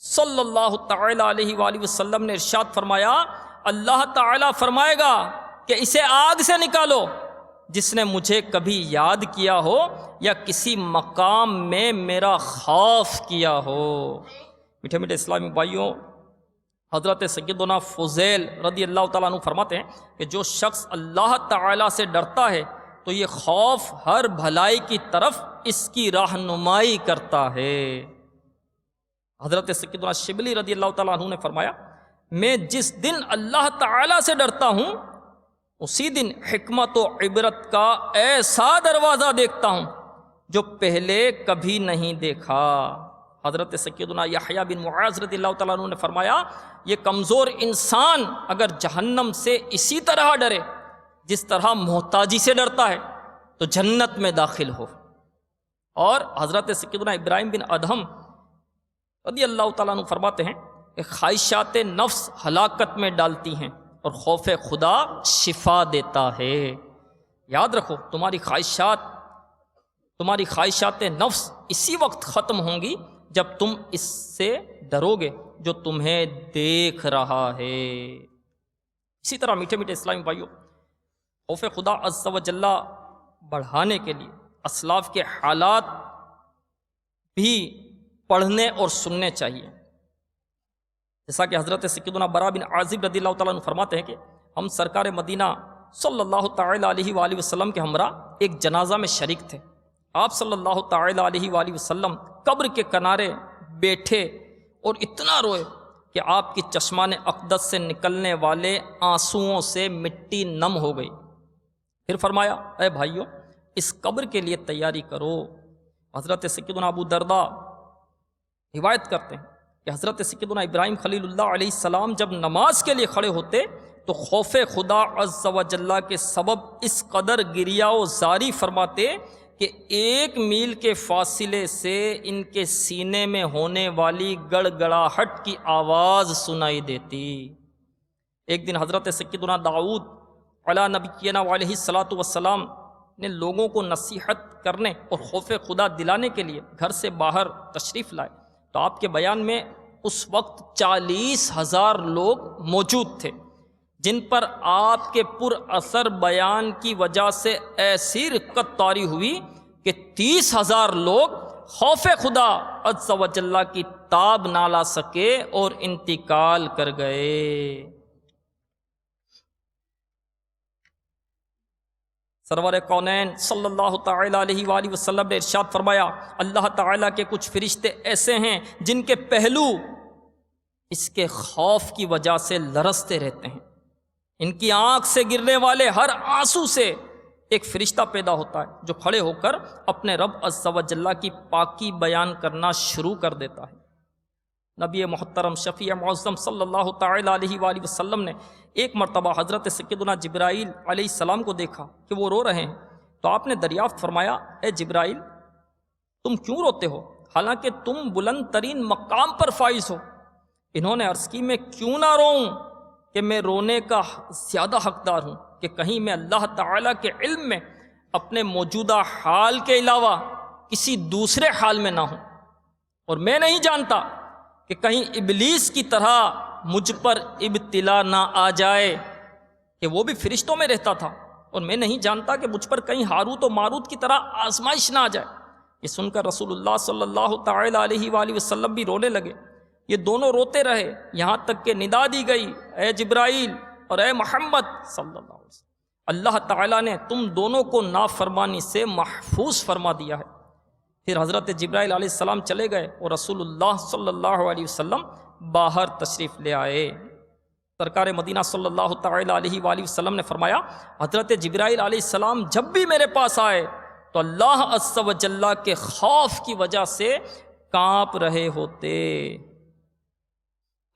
صلی اللہ تعالیٰ علیہ وآلہ وسلم نے ارشاد فرمایا، اللہ تعالیٰ فرمائے گا کہ اسے آگ سے نکالو، جس نے مجھے کبھی یاد کیا ہو یا کسی مقام میں میرا خوف کیا ہو۔ میٹھے میٹھے اسلامی بھائیوں، حضرت سیدنا فضیل رضی اللہ تعالیٰ عنہ فرماتے ہیں کہ جو شخص اللہ تعالیٰ سے ڈرتا ہے تو یہ خوف ہر بھلائی کی طرف اس کی رہنمائی کرتا ہے۔ حضرت سیدنا شبلی رضی اللہ تعالیٰ عنہ نے فرمایا، میں جس دن اللہ تعالیٰ سے ڈرتا ہوں اسی دن حکمت و عبرت کا ایسا دروازہ دیکھتا ہوں جو پہلے کبھی نہیں دیکھا۔ حضرت سیدنا یحییٰ بن معاذ رضی اللہ تعالیٰ عنہ نے فرمایا، یہ کمزور انسان اگر جہنم سے اسی طرح ڈرے جس طرح محتاجی سے ڈرتا ہے تو جنت میں داخل ہو۔ اور حضرت سیدنا ابراہیم بن ادہم رضی اللہ تعالیٰ عنہ فرماتے ہیں کہ خواہشات نفس ہلاکت میں ڈالتی ہیں اور خوف خدا شفا دیتا ہے۔ یاد رکھو، تمہاری خواہشات نفس اسی وقت ختم ہوں گی جب تم اس سے ڈرو گے جو تمہیں دیکھ رہا ہے۔ اسی طرح میٹھے میٹھے اسلامی بھائیوں، خوف خدا عز و جل بڑھانے کے لیے اسلاف کے حالات بھی پڑھنے اور سننے چاہیے۔ جیسا کہ حضرت سیدنا برا بن عازب رضی اللہ تعالیٰ عنہ فرماتے ہیں کہ ہم سرکار مدینہ صلی اللہ تعالیٰ علیہ وآلہ وسلم کے ہمراہ ایک جنازہ میں شریک تھے۔ آپ صلی اللہ تعالیٰ علیہ وآلہ وسلم قبر کے کنارے بیٹھے اور اتنا روئے کہ آپ کی چشمان اقدس سے نکلنے والے آنسوؤں سے مٹی نم ہو گئی۔ پھر فرمایا، اے بھائیو، اس قبر کے لیے تیاری کرو۔ حضرت سیدنا ابو درداء روایت کرتے ہیں کہ حضرت سیدنا ابراہیم خلیل اللہ علیہ السلام جب نماز کے لیے کھڑے ہوتے تو خوف خدا عز و جل کے سبب اس قدر گریہ و زاری فرماتے کہ 1 میل کے فاصلے سے ان کے سینے میں ہونے والی گڑ گڑاہٹ کی آواز سنائی دیتی۔ ایک دن حضرت سیدنا داؤد علی نبینا علیہ الصلاۃ والسلام نے لوگوں کو نصیحت کرنے اور خوف خدا دلانے کے لیے گھر سے باہر تشریف لائے تو آپ کے بیان میں اس وقت 40,000 لوگ موجود تھے، جن پر آپ کے پر اثر بیان کی وجہ سے ایسی رقت طاری ہوئی کہ 30,000 لوگ خوف خدا عز و جل کی تاب نہ لا سکے اور انتقال کر گئے۔ سرور کونین صلی اللہ تعالیٰ علیہ وآلہ وسلم نے ارشاد فرمایا، اللہ تعالیٰ کے کچھ فرشتے ایسے ہیں جن کے پہلو اس کے خوف کی وجہ سے لرزتے رہتے ہیں۔ ان کی آنکھ سے گرنے والے ہر آنسو سے ایک فرشتہ پیدا ہوتا ہے جو کھڑے ہو کر اپنے رب عز و جل کی پاکی بیان کرنا شروع کر دیتا ہے۔ نبی محترم شفیع معظم صلی اللہ تعالیٰ علیہ وآلہ وسلم نے ایک مرتبہ حضرت سیدنا جبرائیل علیہ السلام کو دیکھا کہ وہ رو رہے ہیں تو آپ نے دریافت فرمایا، اے جبرائیل، تم کیوں روتے ہو حالانکہ تم بلند ترین مقام پر فائز ہو؟ انہوں نے عرض کی، میں کیوں نہ روؤں کہ میں رونے کا زیادہ حقدار ہوں کہ کہیں میں اللہ تعالیٰ کے علم میں اپنے موجودہ حال کے علاوہ کسی دوسرے حال میں نہ ہوں، اور میں نہیں جانتا کہ کہیں ابلیس کی طرح مجھ پر ابتلا نہ آ جائے کہ وہ بھی فرشتوں میں رہتا تھا، اور میں نہیں جانتا کہ مجھ پر کہیں ہاروت و ماروت کی طرح آزمائش نہ آ جائے۔ یہ سن کر رسول اللہ صلی اللہ تعالیٰ علیہ وآلہ وسلم بھی رونے لگے۔ یہ دونوں روتے رہے یہاں تک کہ ندا دی گئی، اے جبرائیل اور اے محمد صلی اللہ علیہ وسلم، اللہ تعالیٰ نے تم دونوں کو نافرمانی سے محفوظ فرما دیا ہے۔ پھر حضرت جبرائیل علیہ السلام چلے گئے اور رسول اللہ صلی اللہ علیہ وسلم باہر تشریف لے آئے۔ سرکار مدینہ صلی اللہ تعالیٰ علیہ وآلہ وسلم نے فرمایا، حضرت جبرائیل علیہ السلام جب بھی میرے پاس آئے تو اللہ عز و جل کے خوف کی وجہ سے کانپ رہے ہوتے۔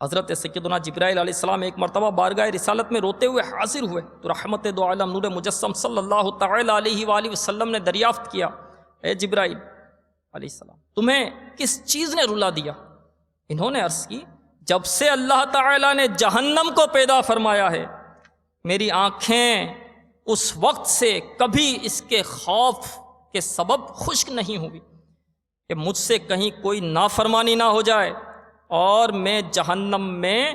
حضرت سیدنا جبرائیل علیہ السلام ایک مرتبہ بارگاہ رسالت میں روتے ہوئے حاضر ہوئے تو رحمت دو عالم نور مجسم صلی اللہ تعالی علیہ وآلہ وسلم نے دریافت کیا، اے جبرائیل علیہ السلام تمہیں کس چیز نے رلا دیا؟ انہوں نے عرض کی، جب سے اللہ تعالی نے جہنم کو پیدا فرمایا ہے میری آنکھیں اس وقت سے کبھی اس کے خوف کے سبب خشک نہیں ہوئی کہ مجھ سے کہیں کوئی نافرمانی نہ ہو جائے اور میں جہنم میں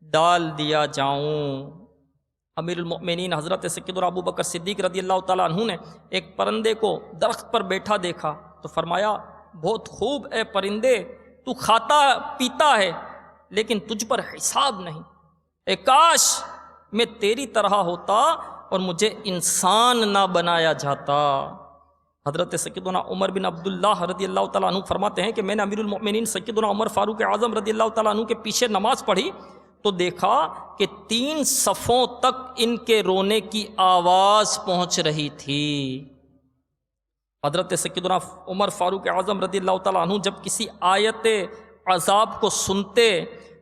ڈال دیا جاؤں۔ امیر المؤمنین حضرت سیدنا ابو بکر صدیق رضی اللہ تعالیٰ عنہ نے ایک پرندے کو درخت پر بیٹھا دیکھا تو فرمایا، بہت خوب اے پرندے، تو کھاتا پیتا ہے لیکن تجھ پر حساب نہیں، اے کاش میں تیری طرح ہوتا اور مجھے انسان نہ بنایا جاتا۔ حضرت سیدنا عمر بن عبداللہ رضی اللہ تعالیٰ عنہ فرماتے ہیں کہ میں نے امیر المؤمنین سیدنا عمر فاروق اعظم رضی اللہ تعالیٰ عنہ کے پیچھے نماز پڑھی تو دیکھا کہ 3 صفوں تک ان کے رونے کی آواز پہنچ رہی تھی۔ حضرت سیدنا عمر فاروق اعظم رضی اللہ تعالیٰ عنہ جب کسی آیت عذاب کو سنتے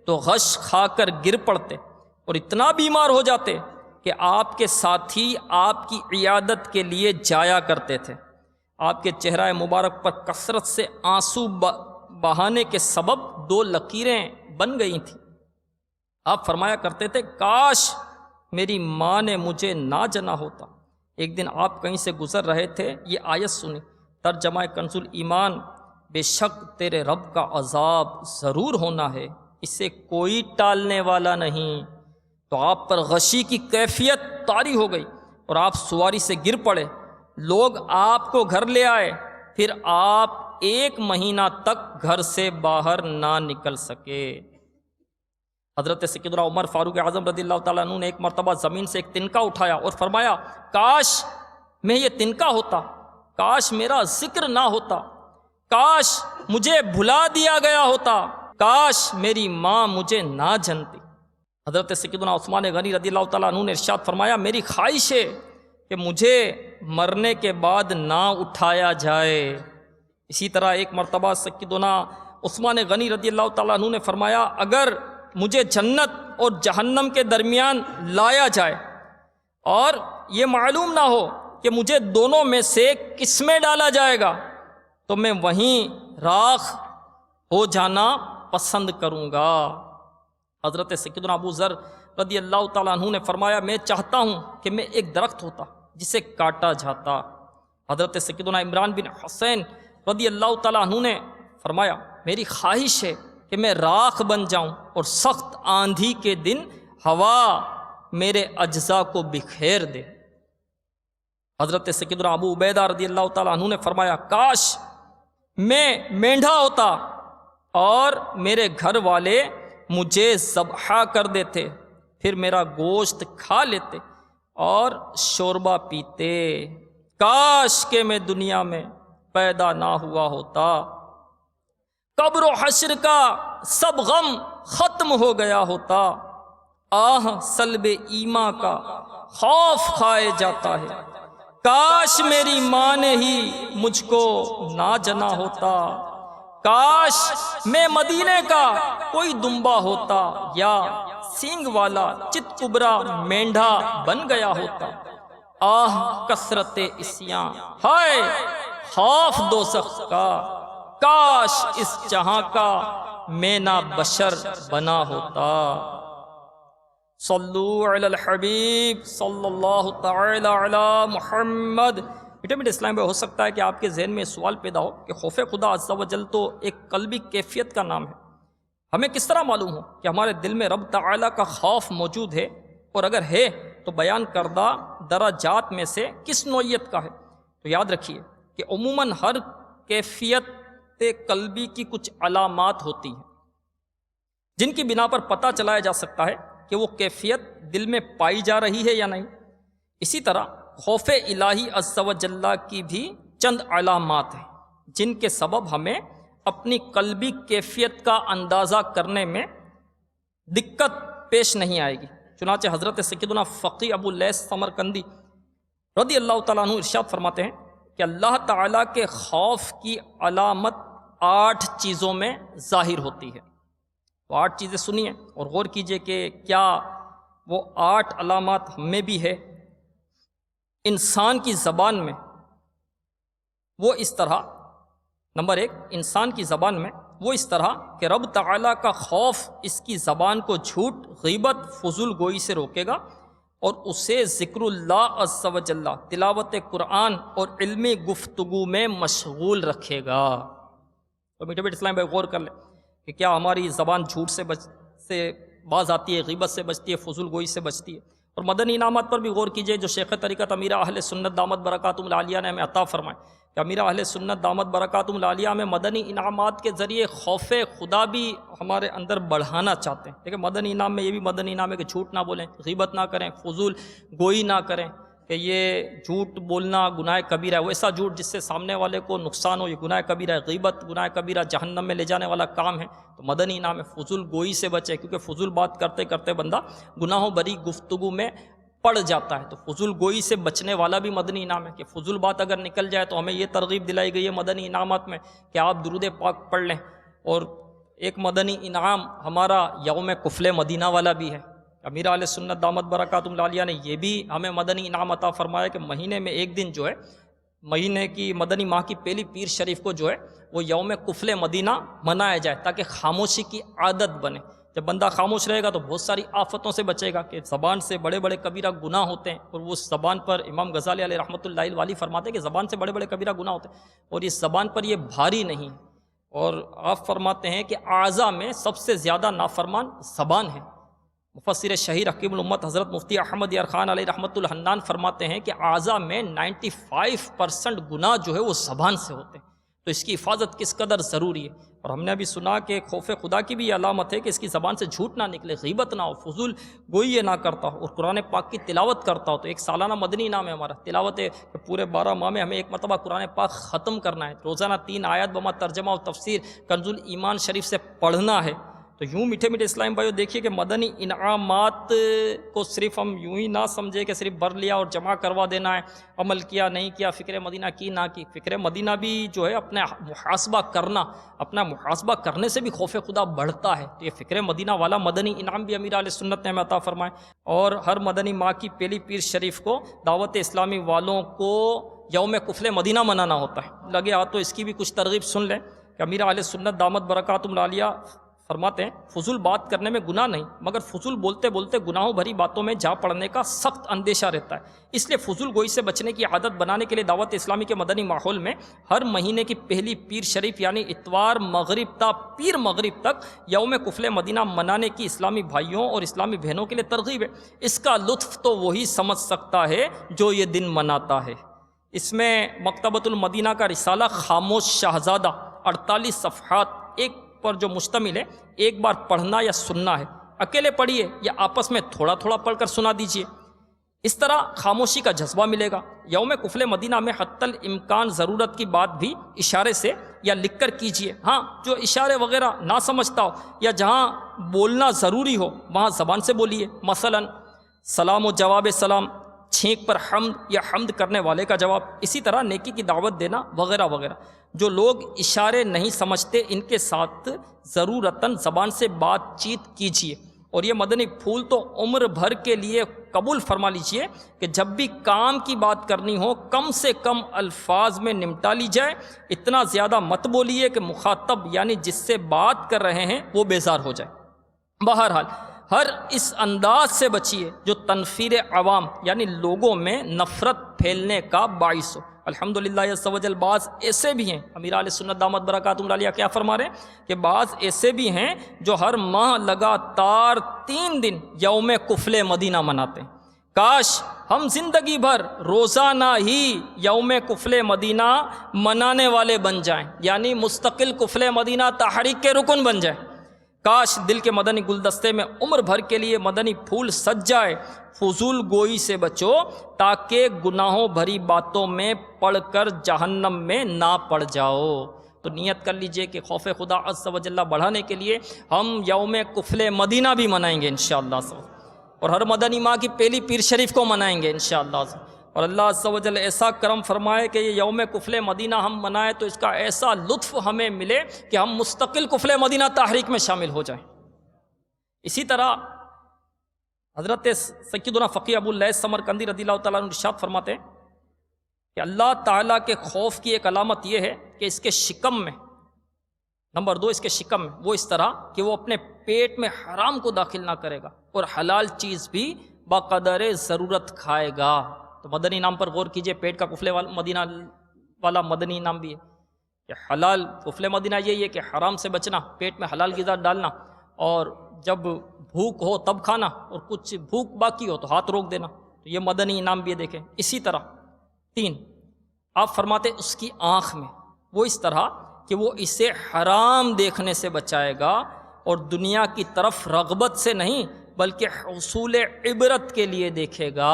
تو غش کھا کر گر پڑتے اور اتنا بیمار ہو جاتے کہ آپ کے ساتھی آپ کی عیادت کے لیے جایا کرتے تھے۔ آپ کے چہرہ مبارک پر کثرت سے آنسو بہانے کے سبب 2 لکیریں بن گئی تھیں۔ آپ فرمایا کرتے تھے، کاش میری ماں نے مجھے نہ جنا ہوتا۔ ایک دن آپ کہیں سے گزر رہے تھے، یہ آیت سنی، ترجمہ کنز الایمان، بے شک تیرے رب کا عذاب ضرور ہونا ہے، اسے کوئی ٹالنے والا نہیں۔ تو آپ پر غشی کی کیفیت طاری ہو گئی اور آپ سواری سے گر پڑے، لوگ آپ کو گھر لے آئے، پھر آپ 1 مہینہ تک گھر سے باہر نہ نکل سکے۔ حضرت سیدنا عمر فاروق اعظم رضی اللہ تعالیٰ عنہ نے ایک مرتبہ زمین سے ایک تنکا اٹھایا اور فرمایا، کاش میں یہ تنکا ہوتا، کاش میرا ذکر نہ ہوتا، کاش مجھے بھلا دیا گیا ہوتا، کاش میری ماں مجھے نہ جنتی۔ حضرت سیدنا عثمان غنی رضی اللہ تعالیٰ عنہ نے ارشاد فرمایا، میری خواہش ہے کہ مجھے مرنے کے بعد نہ اٹھایا جائے۔ اسی طرح ایک مرتبہ سیدنا عثمان غنی رضی اللہ تعالیٰ عنہ نے فرمایا، اگر مجھے جنت اور جہنم کے درمیان لایا جائے اور یہ معلوم نہ ہو کہ مجھے دونوں میں سے کس میں ڈالا جائے گا تو میں وہیں راکھ ہو جانا پسند کروں گا۔ حضرت سیدنا ابو ذر رضی اللہ تعالیٰ عنہ نے فرمایا، میں چاہتا ہوں کہ میں ایک درخت ہوتا جسے کاٹا جاتا۔ حضرت سیدنا عمران بن حسین رضی اللہ تعالیٰ عنہ نے فرمایا، میری خواہش ہے کہ میں راکھ بن جاؤں اور سخت آندھی کے دن ہوا میرے اجزاء کو بکھیر دے۔ حضرت سیدنا ابو عبیدہ رضی اللہ تعالیٰ عنہ نے فرمایا، کاش میں مینڈھا ہوتا اور میرے گھر والے مجھے ذبح کر دیتے، پھر میرا گوشت کھا لیتے اور شوربہ پیتے۔ کاش کہ میں دنیا میں پیدا نہ ہوا ہوتا، قبر و حشر کا سب غم ختم ہو گیا ہوتا، آہ سلب ایماں کا خوف کھائے جاتا ہے، کاش میری ماں نے ہی مجھ کو نہ جنا ہوتا، کاش میں مدینے کا کوئی دمبا ہوتا یا سینگ والا چت کبرا مینڈھا بن گیا ہوتا، آہ کثرت عصیاں، ہائے خوف دوزخ کا، کاش اس جہاں کا میں نہ بشر بنا ہوتا۔ صلو علی الحبیب صلی اللہ تعالی علی محمد۔ میٹھے میٹھے اسلام میں ہو سکتا ہے کہ آپ کے ذہن میں سوال پیدا ہو کہ خوف خدا عز و جل تو ایک قلبی کیفیت کا نام ہے، ہمیں کس طرح معلوم ہو کہ ہمارے دل میں رب تعالیٰ کا خوف موجود ہے، اور اگر ہے تو بیان کردہ درجات میں سے کس نوعیت کا ہے؟ تو یاد رکھیے کہ عموماً ہر کیفیت قلبی کی کچھ علامات ہوتی ہیں جن کی بنا پر پتہ چلایا جا سکتا ہے کہ وہ کیفیت دل میں پائی جا رہی ہے یا نہیں۔ اسی طرح خوف الہی عز و جل کی بھی چند علامات ہیں جن کے سبب ہمیں اپنی قلبی کیفیت کا اندازہ کرنے میں دقت پیش نہیں آئے گی۔ چنانچہ حضرت سیدنا فقی ابو لیث سمرقندی رضی اللہ تعالیٰ عنہ ارشاد فرماتے ہیں کہ اللہ تعالیٰ کے خوف کی علامت 8 چیزوں میں ظاہر ہوتی ہے. تو 8 چیزیں سنیے اور غور کیجئے کہ کیا وہ 8 علامات ہم میں بھی ہے. انسان کی زبان میں وہ اس طرح، نمبر 1، انسان کی زبان میں وہ اس طرح کہ رب تعالیٰ کا خوف اس کی زبان کو جھوٹ، غیبت، فضول گوئی سے روکے گا اور اسے ذکر اللہ عز و جل، تلاوت قرآن اور علمی گفتگو میں مشغول رکھے گا. تو میٹھے میٹھے اسلام بھائی غور کر لیں کہ کیا ہماری زبان جھوٹ سے باز آتی ہے، غیبت سے بچتی ہے، فضول گوئی سے بچتی ہے. اور مدنی انعامات پر بھی غور کیجئے جو شیخ طریقت امیر اہل سنت دامت برکاتہم العالیہ نے ہمیں عطا فرمائے کہ امیر اہل سنت دامت برکاتہم العالیہ میں مدنی انعامات کے ذریعے خوف خدا بھی ہمارے اندر بڑھانا چاہتے ہیں. دیکھیں مدنی انعام میں یہ بھی مدنی انعام ہے کہ جھوٹ نہ بولیں، غیبت نہ کریں، فضول گوئی نہ کریں، کہ یہ جھوٹ بولنا گناہ کبیرہ ہے. وہ ایسا جھوٹ جس سے سامنے والے کو نقصان ہو، یہ گناہ کبیرہ ہے. غیبت گناہ کبیرہ، جہنم میں لے جانے والا کام ہے. تو مدنی انعام ہے فضول گوئی سے بچے، کیونکہ فضول بات کرتے کرتے بندہ گناہوں بری گفتگو میں پڑ جاتا ہے. تو فضول گوئی سے بچنے والا بھی مدنی انعام ہے کہ فضول بات اگر نکل جائے تو ہمیں یہ ترغیب دلائی گئی ہے مدنی انعامات میں کہ آپ درود پاک پڑھ لیں. اور ایک مدنی انعام ہمارا یوم کفل مدینہ والا بھی ہے. امیر اہل سنت دامت برکاتہم العالیہ نے یہ بھی ہمیں مدنی انعام عطا فرمایا کہ مہینے میں ایک دن جو ہے، مہینے کی مدنی ماہ کی پہلی پیر شریف کو جو ہے وہ یوم کفل مدینہ منایا جائے تاکہ خاموشی کی عادت بنے. جب بندہ خاموش رہے گا تو بہت ساری آفتوں سے بچے گا کہ زبان سے بڑے بڑے کبیرہ گناہ ہوتے ہیں. اور وہ زبان پر امام غزالی علیہ رحمۃ اللہ الوالی فرماتے ہیں کہ زبان سے بڑے بڑے کبیرہ گناہ ہوتے ہیں اور اس زبان پر یہ بھاری نہیں. اور آپ فرماتے ہیں کہ اعضاء میں سب سے زیادہ نافرمان زبان ہے. مفسر شہیر حکیم الامت حضرت مفتی احمد یار خان علیہ رحمۃ الحنان فرماتے ہیں کہ اعضاء میں 95% گناہ جو ہے وہ زبان سے ہوتے ہیں. تو اس کی حفاظت کس قدر ضروری ہے. اور ہم نے ابھی سنا کہ خوف خدا کی بھی یہ علامت ہے کہ اس کی زبان سے جھوٹ نہ نکلے، غیبت نہ ہو، فضول گوئی نہ کرتا ہو اور قرآن پاک کی تلاوت کرتا ہو. تو ایک سالانہ مدنی انعام ہے ہمارا تلاوت ہے کہ پورے 12 ماہ میں ہمیں ایک مرتبہ قرآن پاک ختم کرنا ہے. روزانہ 3 آیات بما ترجمہ و تفسیر کنز الایمان شریف سے پڑھنا ہے. تو یوں میٹھے میٹھے اسلام بھائیو دیکھیے کہ مدنی انعامات کو صرف ہم یوں ہی نہ سمجھے کہ صرف بھر لیا اور جمع کروا دینا ہے، عمل کیا نہیں کیا، فکر مدینہ کی نہ کی. فکر مدینہ بھی جو ہے اپنا محاسبہ کرنے سے بھی خوف خدا بڑھتا ہے. تو یہ فکر مدینہ والا مدنی انعام بھی امیر علیہ سنت نے ہمیں عطا فرمائے. اور ہر مدنی ماہ کی پہلی پیر شریف کو دعوت اسلامی والوں کو یوم کفل مدینہ منانا ہوتا ہے. لگے ہاتھ تو اس کی بھی کچھ ترغیب سن لیں کہ امیر علیہ سنت دامت برکاتہم العالیہ فرماتے ہیں فضول بات کرنے میں گناہ نہیں، مگر فضول بولتے بولتے گناہوں بھری باتوں میں جا پڑنے کا سخت اندیشہ رہتا ہے. اس لیے فضول گوئی سے بچنے کی عادت بنانے کے لیے دعوت اسلامی کے مدنی ماحول میں ہر مہینے کی پہلی پیر شریف یعنی اتوار مغرب تا پیر مغرب تک یوم کفل مدینہ منانے کی اسلامی بھائیوں اور اسلامی بہنوں کے لیے ترغیب ہے. اس کا لطف تو وہی سمجھ سکتا ہے جو یہ دن مناتا ہے. اس میں مکتبۃ المدینہ کا رسالہ خاموش شہزادہ 48 صفحات ایک پر جو مشتمل ہے، ایک بار پڑھنا یا سننا ہے. اکیلے پڑھیے یا آپس میں تھوڑا تھوڑا پڑھ کر سنا دیجیے. اس طرح خاموشی کا جذبہ ملے گا. یوم کفل مدینہ میں حتی الامکان ضرورت کی بات بھی اشارے سے یا لکھ کر کیجیے. ہاں جو اشارے وغیرہ نہ سمجھتا ہو یا جہاں بولنا ضروری ہو وہاں زبان سے بولیے. مثلا سلام و جواب سلام، چھینک پر حمد یا حمد کرنے والے کا جواب، اسی طرح نیکی کی دعوت دینا وغیرہ وغیرہ. جو لوگ اشارے نہیں سمجھتے ان کے ساتھ ضرورتاً زبان سے بات چیت کیجیے. اور یہ مدنی پھول تو عمر بھر کے لیے قبول فرما لیجیے کہ جب بھی کام کی بات کرنی ہو کم سے کم الفاظ میں نمٹا لی جائے. اتنا زیادہ مت بولیے کہ مخاطب یعنی جس سے بات کر رہے ہیں وہ بیزار ہو جائے. بہرحال ہر اس انداز سے بچیے جو تنفیر عوام یعنی لوگوں میں نفرت پھیلنے کا باعث ہو. الحمدللہ عز و جل بعض ایسے بھی ہیں، امیر علیہ سنت دامت برکاتہم العالیہ کیا فرما رہے ہیں کہ بعض ایسے بھی ہیں جو ہر ماہ لگاتار 3 دن یوم کفل مدینہ مناتے ہیں. کاش ہم زندگی بھر روزانہ ہی یوم کفل مدینہ منانے والے بن جائیں، یعنی مستقل کفل مدینہ تحریک کے رکن بن جائیں. کاش دل کے مدنی گلدستے میں عمر بھر کے لیے مدنی پھول سج جائے. فضول گوئی سے بچو تاکہ گناہوں بھری باتوں میں پڑھ کر جہنم میں نہ پڑ جاؤ. تو نیت کر لیجئے کہ خوف خدا عز و جل بڑھانے کے لیے ہم یوم کفل مدینہ بھی منائیں گے انشاءاللہ. اور ہر مدنی ماہ کی پہلی پیر شریف کو منائیں گے انشاءاللہ. اور اللہ عز و جل ایسا کرم فرمائے کہ یہ یوم کفل مدینہ ہم منائیں تو اس کا ایسا لطف ہمیں ملے کہ ہم مستقل کفل مدینہ تحریک میں شامل ہو جائیں۔ اسی طرح حضرت سیدنا فقیہ ابو اللیث سمرقندی رضی اللہ تعالیٰ عنہ ارشاد فرماتے ہیں کہ اللہ تعالیٰ کے خوف کی ایک علامت یہ ہے کہ اس کے شکم میں، نمبر 2 اس کے شکم میں وہ اس طرح کہ وہ اپنے پیٹ میں حرام کو داخل نہ کرے گا اور حلال چیز بھی بقدر ضرورت کھائے گا۔ تو مدنی نام پر غور کیجئے، پیٹ کا کفل مدینہ والا مدنی نام بھی ہے کہ حلال کفل مدینہ یہی ہے کہ حرام سے بچنا، پیٹ میں حلال غذا ڈالنا، اور جب بھوک ہو تب کھانا، اور کچھ بھوک باقی ہو تو ہاتھ روک دینا۔ تو یہ مدنی انعام بھی دیکھیں۔ اسی طرح 3 آپ فرماتے اس کی آنکھ میں وہ اس طرح کہ وہ اسے حرام دیکھنے سے بچائے گا اور دنیا کی طرف رغبت سے نہیں بلکہ حصول عبرت کے لیے دیکھے گا۔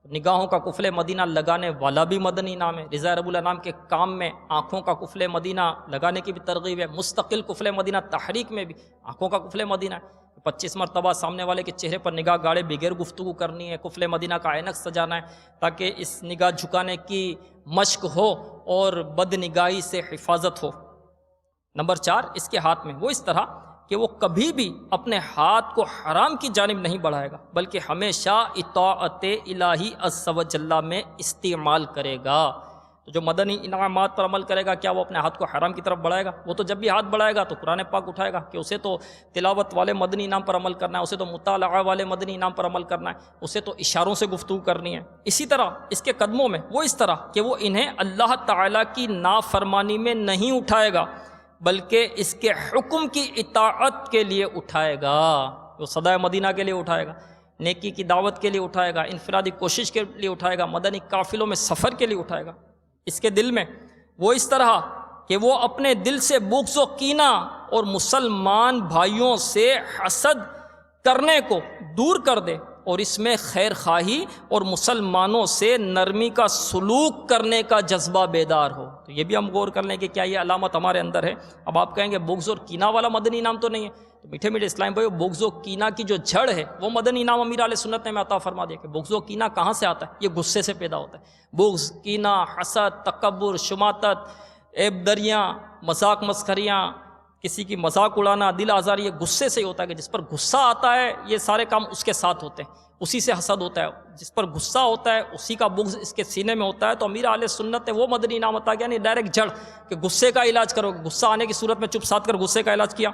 نگاہوں کا کفل مدینہ لگانے والا بھی مدنی نام ہے۔ رضا رب الانام کے کام میں آنکھوں کا کفل مدینہ لگانے کی بھی ترغیب ہے۔ مستقل کفل مدینہ تحریک میں بھی آنکھوں کا کفل مدینہ ہے۔ 25 مرتبہ سامنے والے کے چہرے پر نگاہ گاڑے بغیر گفتگو کرنی ہے، کفل مدینہ کا عینک سجانا ہے تاکہ اس نگاہ جھکانے کی مشق ہو اور بد نگاہی سے حفاظت ہو۔ نمبر 4 اس کے ہاتھ میں وہ اس طرح کہ وہ کبھی بھی اپنے ہاتھ کو حرام کی جانب نہیں بڑھائے گا بلکہ ہمیشہ اطاعت الہی عز و جل میں استعمال کرے گا۔ تو جو مدنی انعامات پر عمل کرے گا کیا وہ اپنے ہاتھ کو حرام کی طرف بڑھائے گا؟ وہ تو جب بھی ہاتھ بڑھائے گا تو قرآن پاک اٹھائے گا کہ اسے تو تلاوت والے مدنی انعام پر عمل کرنا ہے، اسے تو مطالعہ والے مدنی انعام پر عمل کرنا ہے، اسے تو اشاروں سے گفتگو کرنی ہے۔ اسی طرح اس کے قدموں میں وہ اس طرح کہ وہ انہیں اللہ تعالیٰ کی نافرمانی میں نہیں اٹھائے گا بلکہ اس کے حکم کی اطاعت کے لیے اٹھائے گا۔ وہ صدائے مدینہ کے لیے اٹھائے گا، نیکی کی دعوت کے لیے اٹھائے گا، انفرادی کوشش کے لیے اٹھائے گا، مدنی قافلوں میں سفر کے لیے اٹھائے گا۔ اس کے دل میں وہ اس طرح کہ وہ اپنے دل سے بغض و کینہ اور مسلمان بھائیوں سے حسد کرنے کو دور کر دے اور اس میں خیر خواہی اور مسلمانوں سے نرمی کا سلوک کرنے کا جذبہ بیدار ہو۔ تو یہ بھی ہم غور کر لیں کہ کیا یہ علامت ہمارے اندر ہے۔ اب آپ کہیں گے بغض اور کینہ والا مدنی انعام تو نہیں ہے، تو میٹھے میٹھے اسلام بھائی بغض و کینہ کی جو جڑ ہے وہ مدنی انعام امیر علیہ سنت نے عطا فرما دیا کہ بغض و کینہ کہاں سے آتا ہے؟ یہ غصے سے پیدا ہوتا ہے۔ بغض، کینہ، حسد، تکبر، شماتت، عیب دریاں، مذاق مسخریاں، کسی کی مذاق اڑانا، دل آزاری، یہ غصے سے ہی ہوتا ہے کہ جس پر غصہ آتا ہے یہ سارے کام اس کے ساتھ ہوتے ہیں، اسی سے حسد ہوتا ہے۔ جس پر غصہ ہوتا ہے اسی کا بغض اس کے سینے میں ہوتا ہے۔ تو امیر علیہ سنت نے وہ مدنی انعام عطا کیا، یعنی ڈائریکٹ جڑ کہ غصے کا علاج کرو، غصہ آنے کی صورت میں چپ ساتھ کر غصے کا علاج کیا۔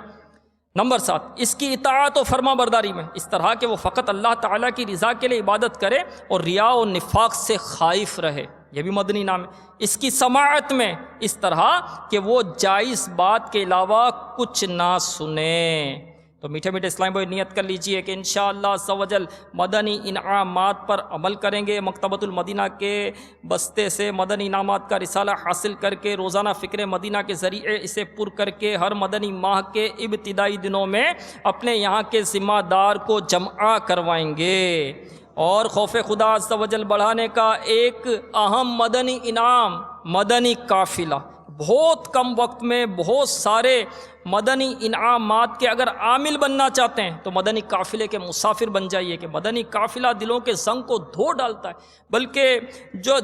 نمبر 7 اس کی اطاعت و فرما برداری میں اس طرح کہ وہ فقط اللہ تعالیٰ کی رضا کے لیے عبادت کرے اور ریا و نفاق سے خائف رہے، یہ بھی مدنی نام ہے۔ اس کی سماعت میں اس طرح کہ وہ جائز بات کے علاوہ کچھ نہ سنے۔ تو میٹھے میٹھے اسلام بھائی نیت کر لیجئے کہ انشاءاللہ عز و جل مدنی انعامات پر عمل کریں گے۔ مکتبۃ المدینہ کے بستے سے مدنی انعامات کا رسالہ حاصل کر کے روزانہ فکر مدینہ کے ذریعے اسے پر کر کے ہر مدنی ماہ کے ابتدائی دنوں میں اپنے یہاں کے ذمہ دار کو جمع کروائیں گے۔ اور خوف خدا عز و جل بڑھانے کا ایک اہم مدنی انعام مدنی قافلہ، بہت کم وقت میں بہت سارے مدنی انعامات کے اگر عامل بننا چاہتے ہیں تو مدنی قافلے کے مسافر بن جائیے کہ مدنی قافلہ دلوں کے زنگ کو دھو ڈالتا ہے، بلکہ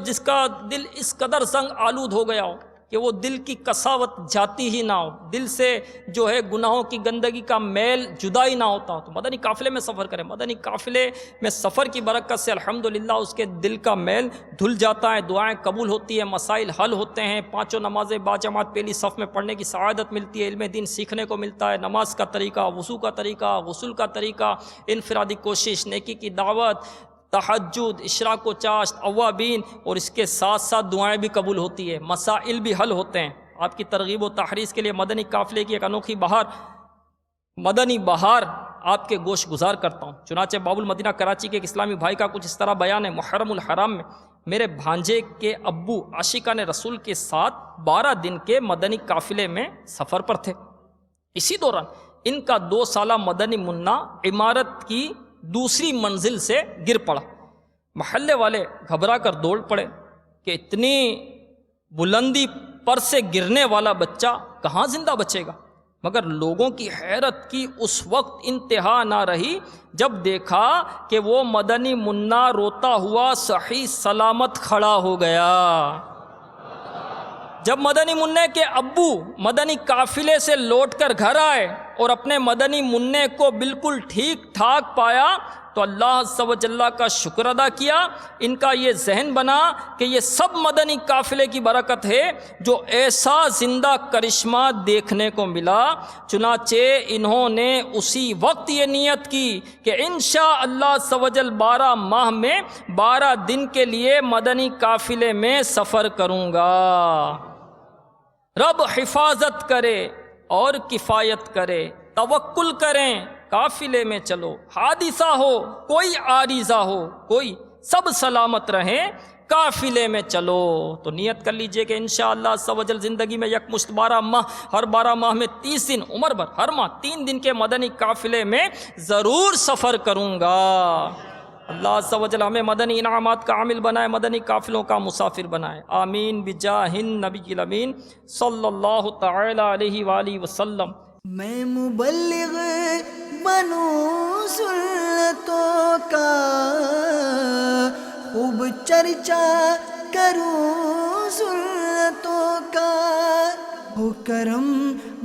جس کا دل اس قدر زنگ آلود ہو گیا ہو کہ وہ دل کی قساوت جاتی ہی نہ ہو، دل سے جو ہے گناہوں کی گندگی کا میل جدا ہی نہ ہوتا ہو، تو مدنی قافلے میں سفر کریں۔ مدنی قافلے میں سفر کی برکت سے الحمدللہ اس کے دل کا میل دھل جاتا ہے، دعائیں قبول ہوتی ہیں، مسائل حل ہوتے ہیں، 5 نمازیں باجماعت پہلی صف میں پڑھنے کی سعادت ملتی ہے، علم دین سیکھنے کو ملتا ہے، نماز کا طریقہ، وضو کا طریقہ، غسل کا طریقہ، انفرادی کوشش، نیکی کی دعوت، تہجد، اشراق و چاشت، اوابین، اور اس کے ساتھ ساتھ دعائیں بھی قبول ہوتی ہے، مسائل بھی حل ہوتے ہیں۔ آپ کی ترغیب و تحریض کے لیے مدنی قافلے کی ایک انوکھی بہار، مدنی بہار آپ کے گوش گزار کرتا ہوں۔ چنانچہ باب المدینہ کراچی کے ایک اسلامی بھائی کا کچھ اس طرح بیان ہے، محرم الحرام میں میرے بھانجے کے ابو عاشقان رسول کے ساتھ 12 دن کے مدنی قافلے میں سفر پر تھے۔ اسی دوران ان کا 2 سالہ مدنی منا عمارت کی دوسری منزل سے گر پڑا۔ محلے والے گھبرا کر دوڑ پڑے کہ اتنی بلندی پر سے گرنے والا بچہ کہاں زندہ بچے گا۔ مگر لوگوں کی حیرت کی اس وقت انتہا نہ رہی جب دیکھا کہ وہ مدنی منا روتا ہوا صحیح سلامت کھڑا ہو گیا۔ جب مدنی منع کے ابو مدنی قافلے سے لوٹ کر گھر آئے اور اپنے مدنی منع کو بالکل ٹھیک ٹھاک پایا تو اللہ عز و جل کا شکر ادا کیا۔ ان کا یہ ذہن بنا کہ یہ سب مدنی قافلے کی برکت ہے جو ایسا زندہ کرشمہ دیکھنے کو ملا۔ چنانچہ انہوں نے اسی وقت یہ نیت کی کہ انشاءاللہ عز و جل 12 ماہ میں 12 دن کے لیے مدنی قافلے میں سفر کروں گا۔ رب حفاظت کرے اور کفایت کرے، توکل کریں، قافلے میں چلو، حادثہ ہو کوئی عارضہ ہو کوئی، سب سلامت رہیں، قافلے میں چلو۔ تو نیت کر لیجئے کہ انشاءاللہ عز و جل زندگی میں یکمشت 12 ماہ، ہر 12 ماہ میں 30 دن، عمر بھر ہر ماہ 3 دن کے مدنی قافلے میں ضرور سفر کروں گا۔ اللہ عز و جل ہمیں مدنی انعامات کا عامل بنائے، مدنی قافلوں کا مسافر بنائے، آمین بجاہ النبی الامین صلی اللہ تعالی علیہ وآلہ وسلم۔ میں مبلغ بنوں سنتوں کا، خوب چرچا کروں سنتوں کا، ہو کرم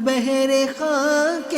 بہر خاک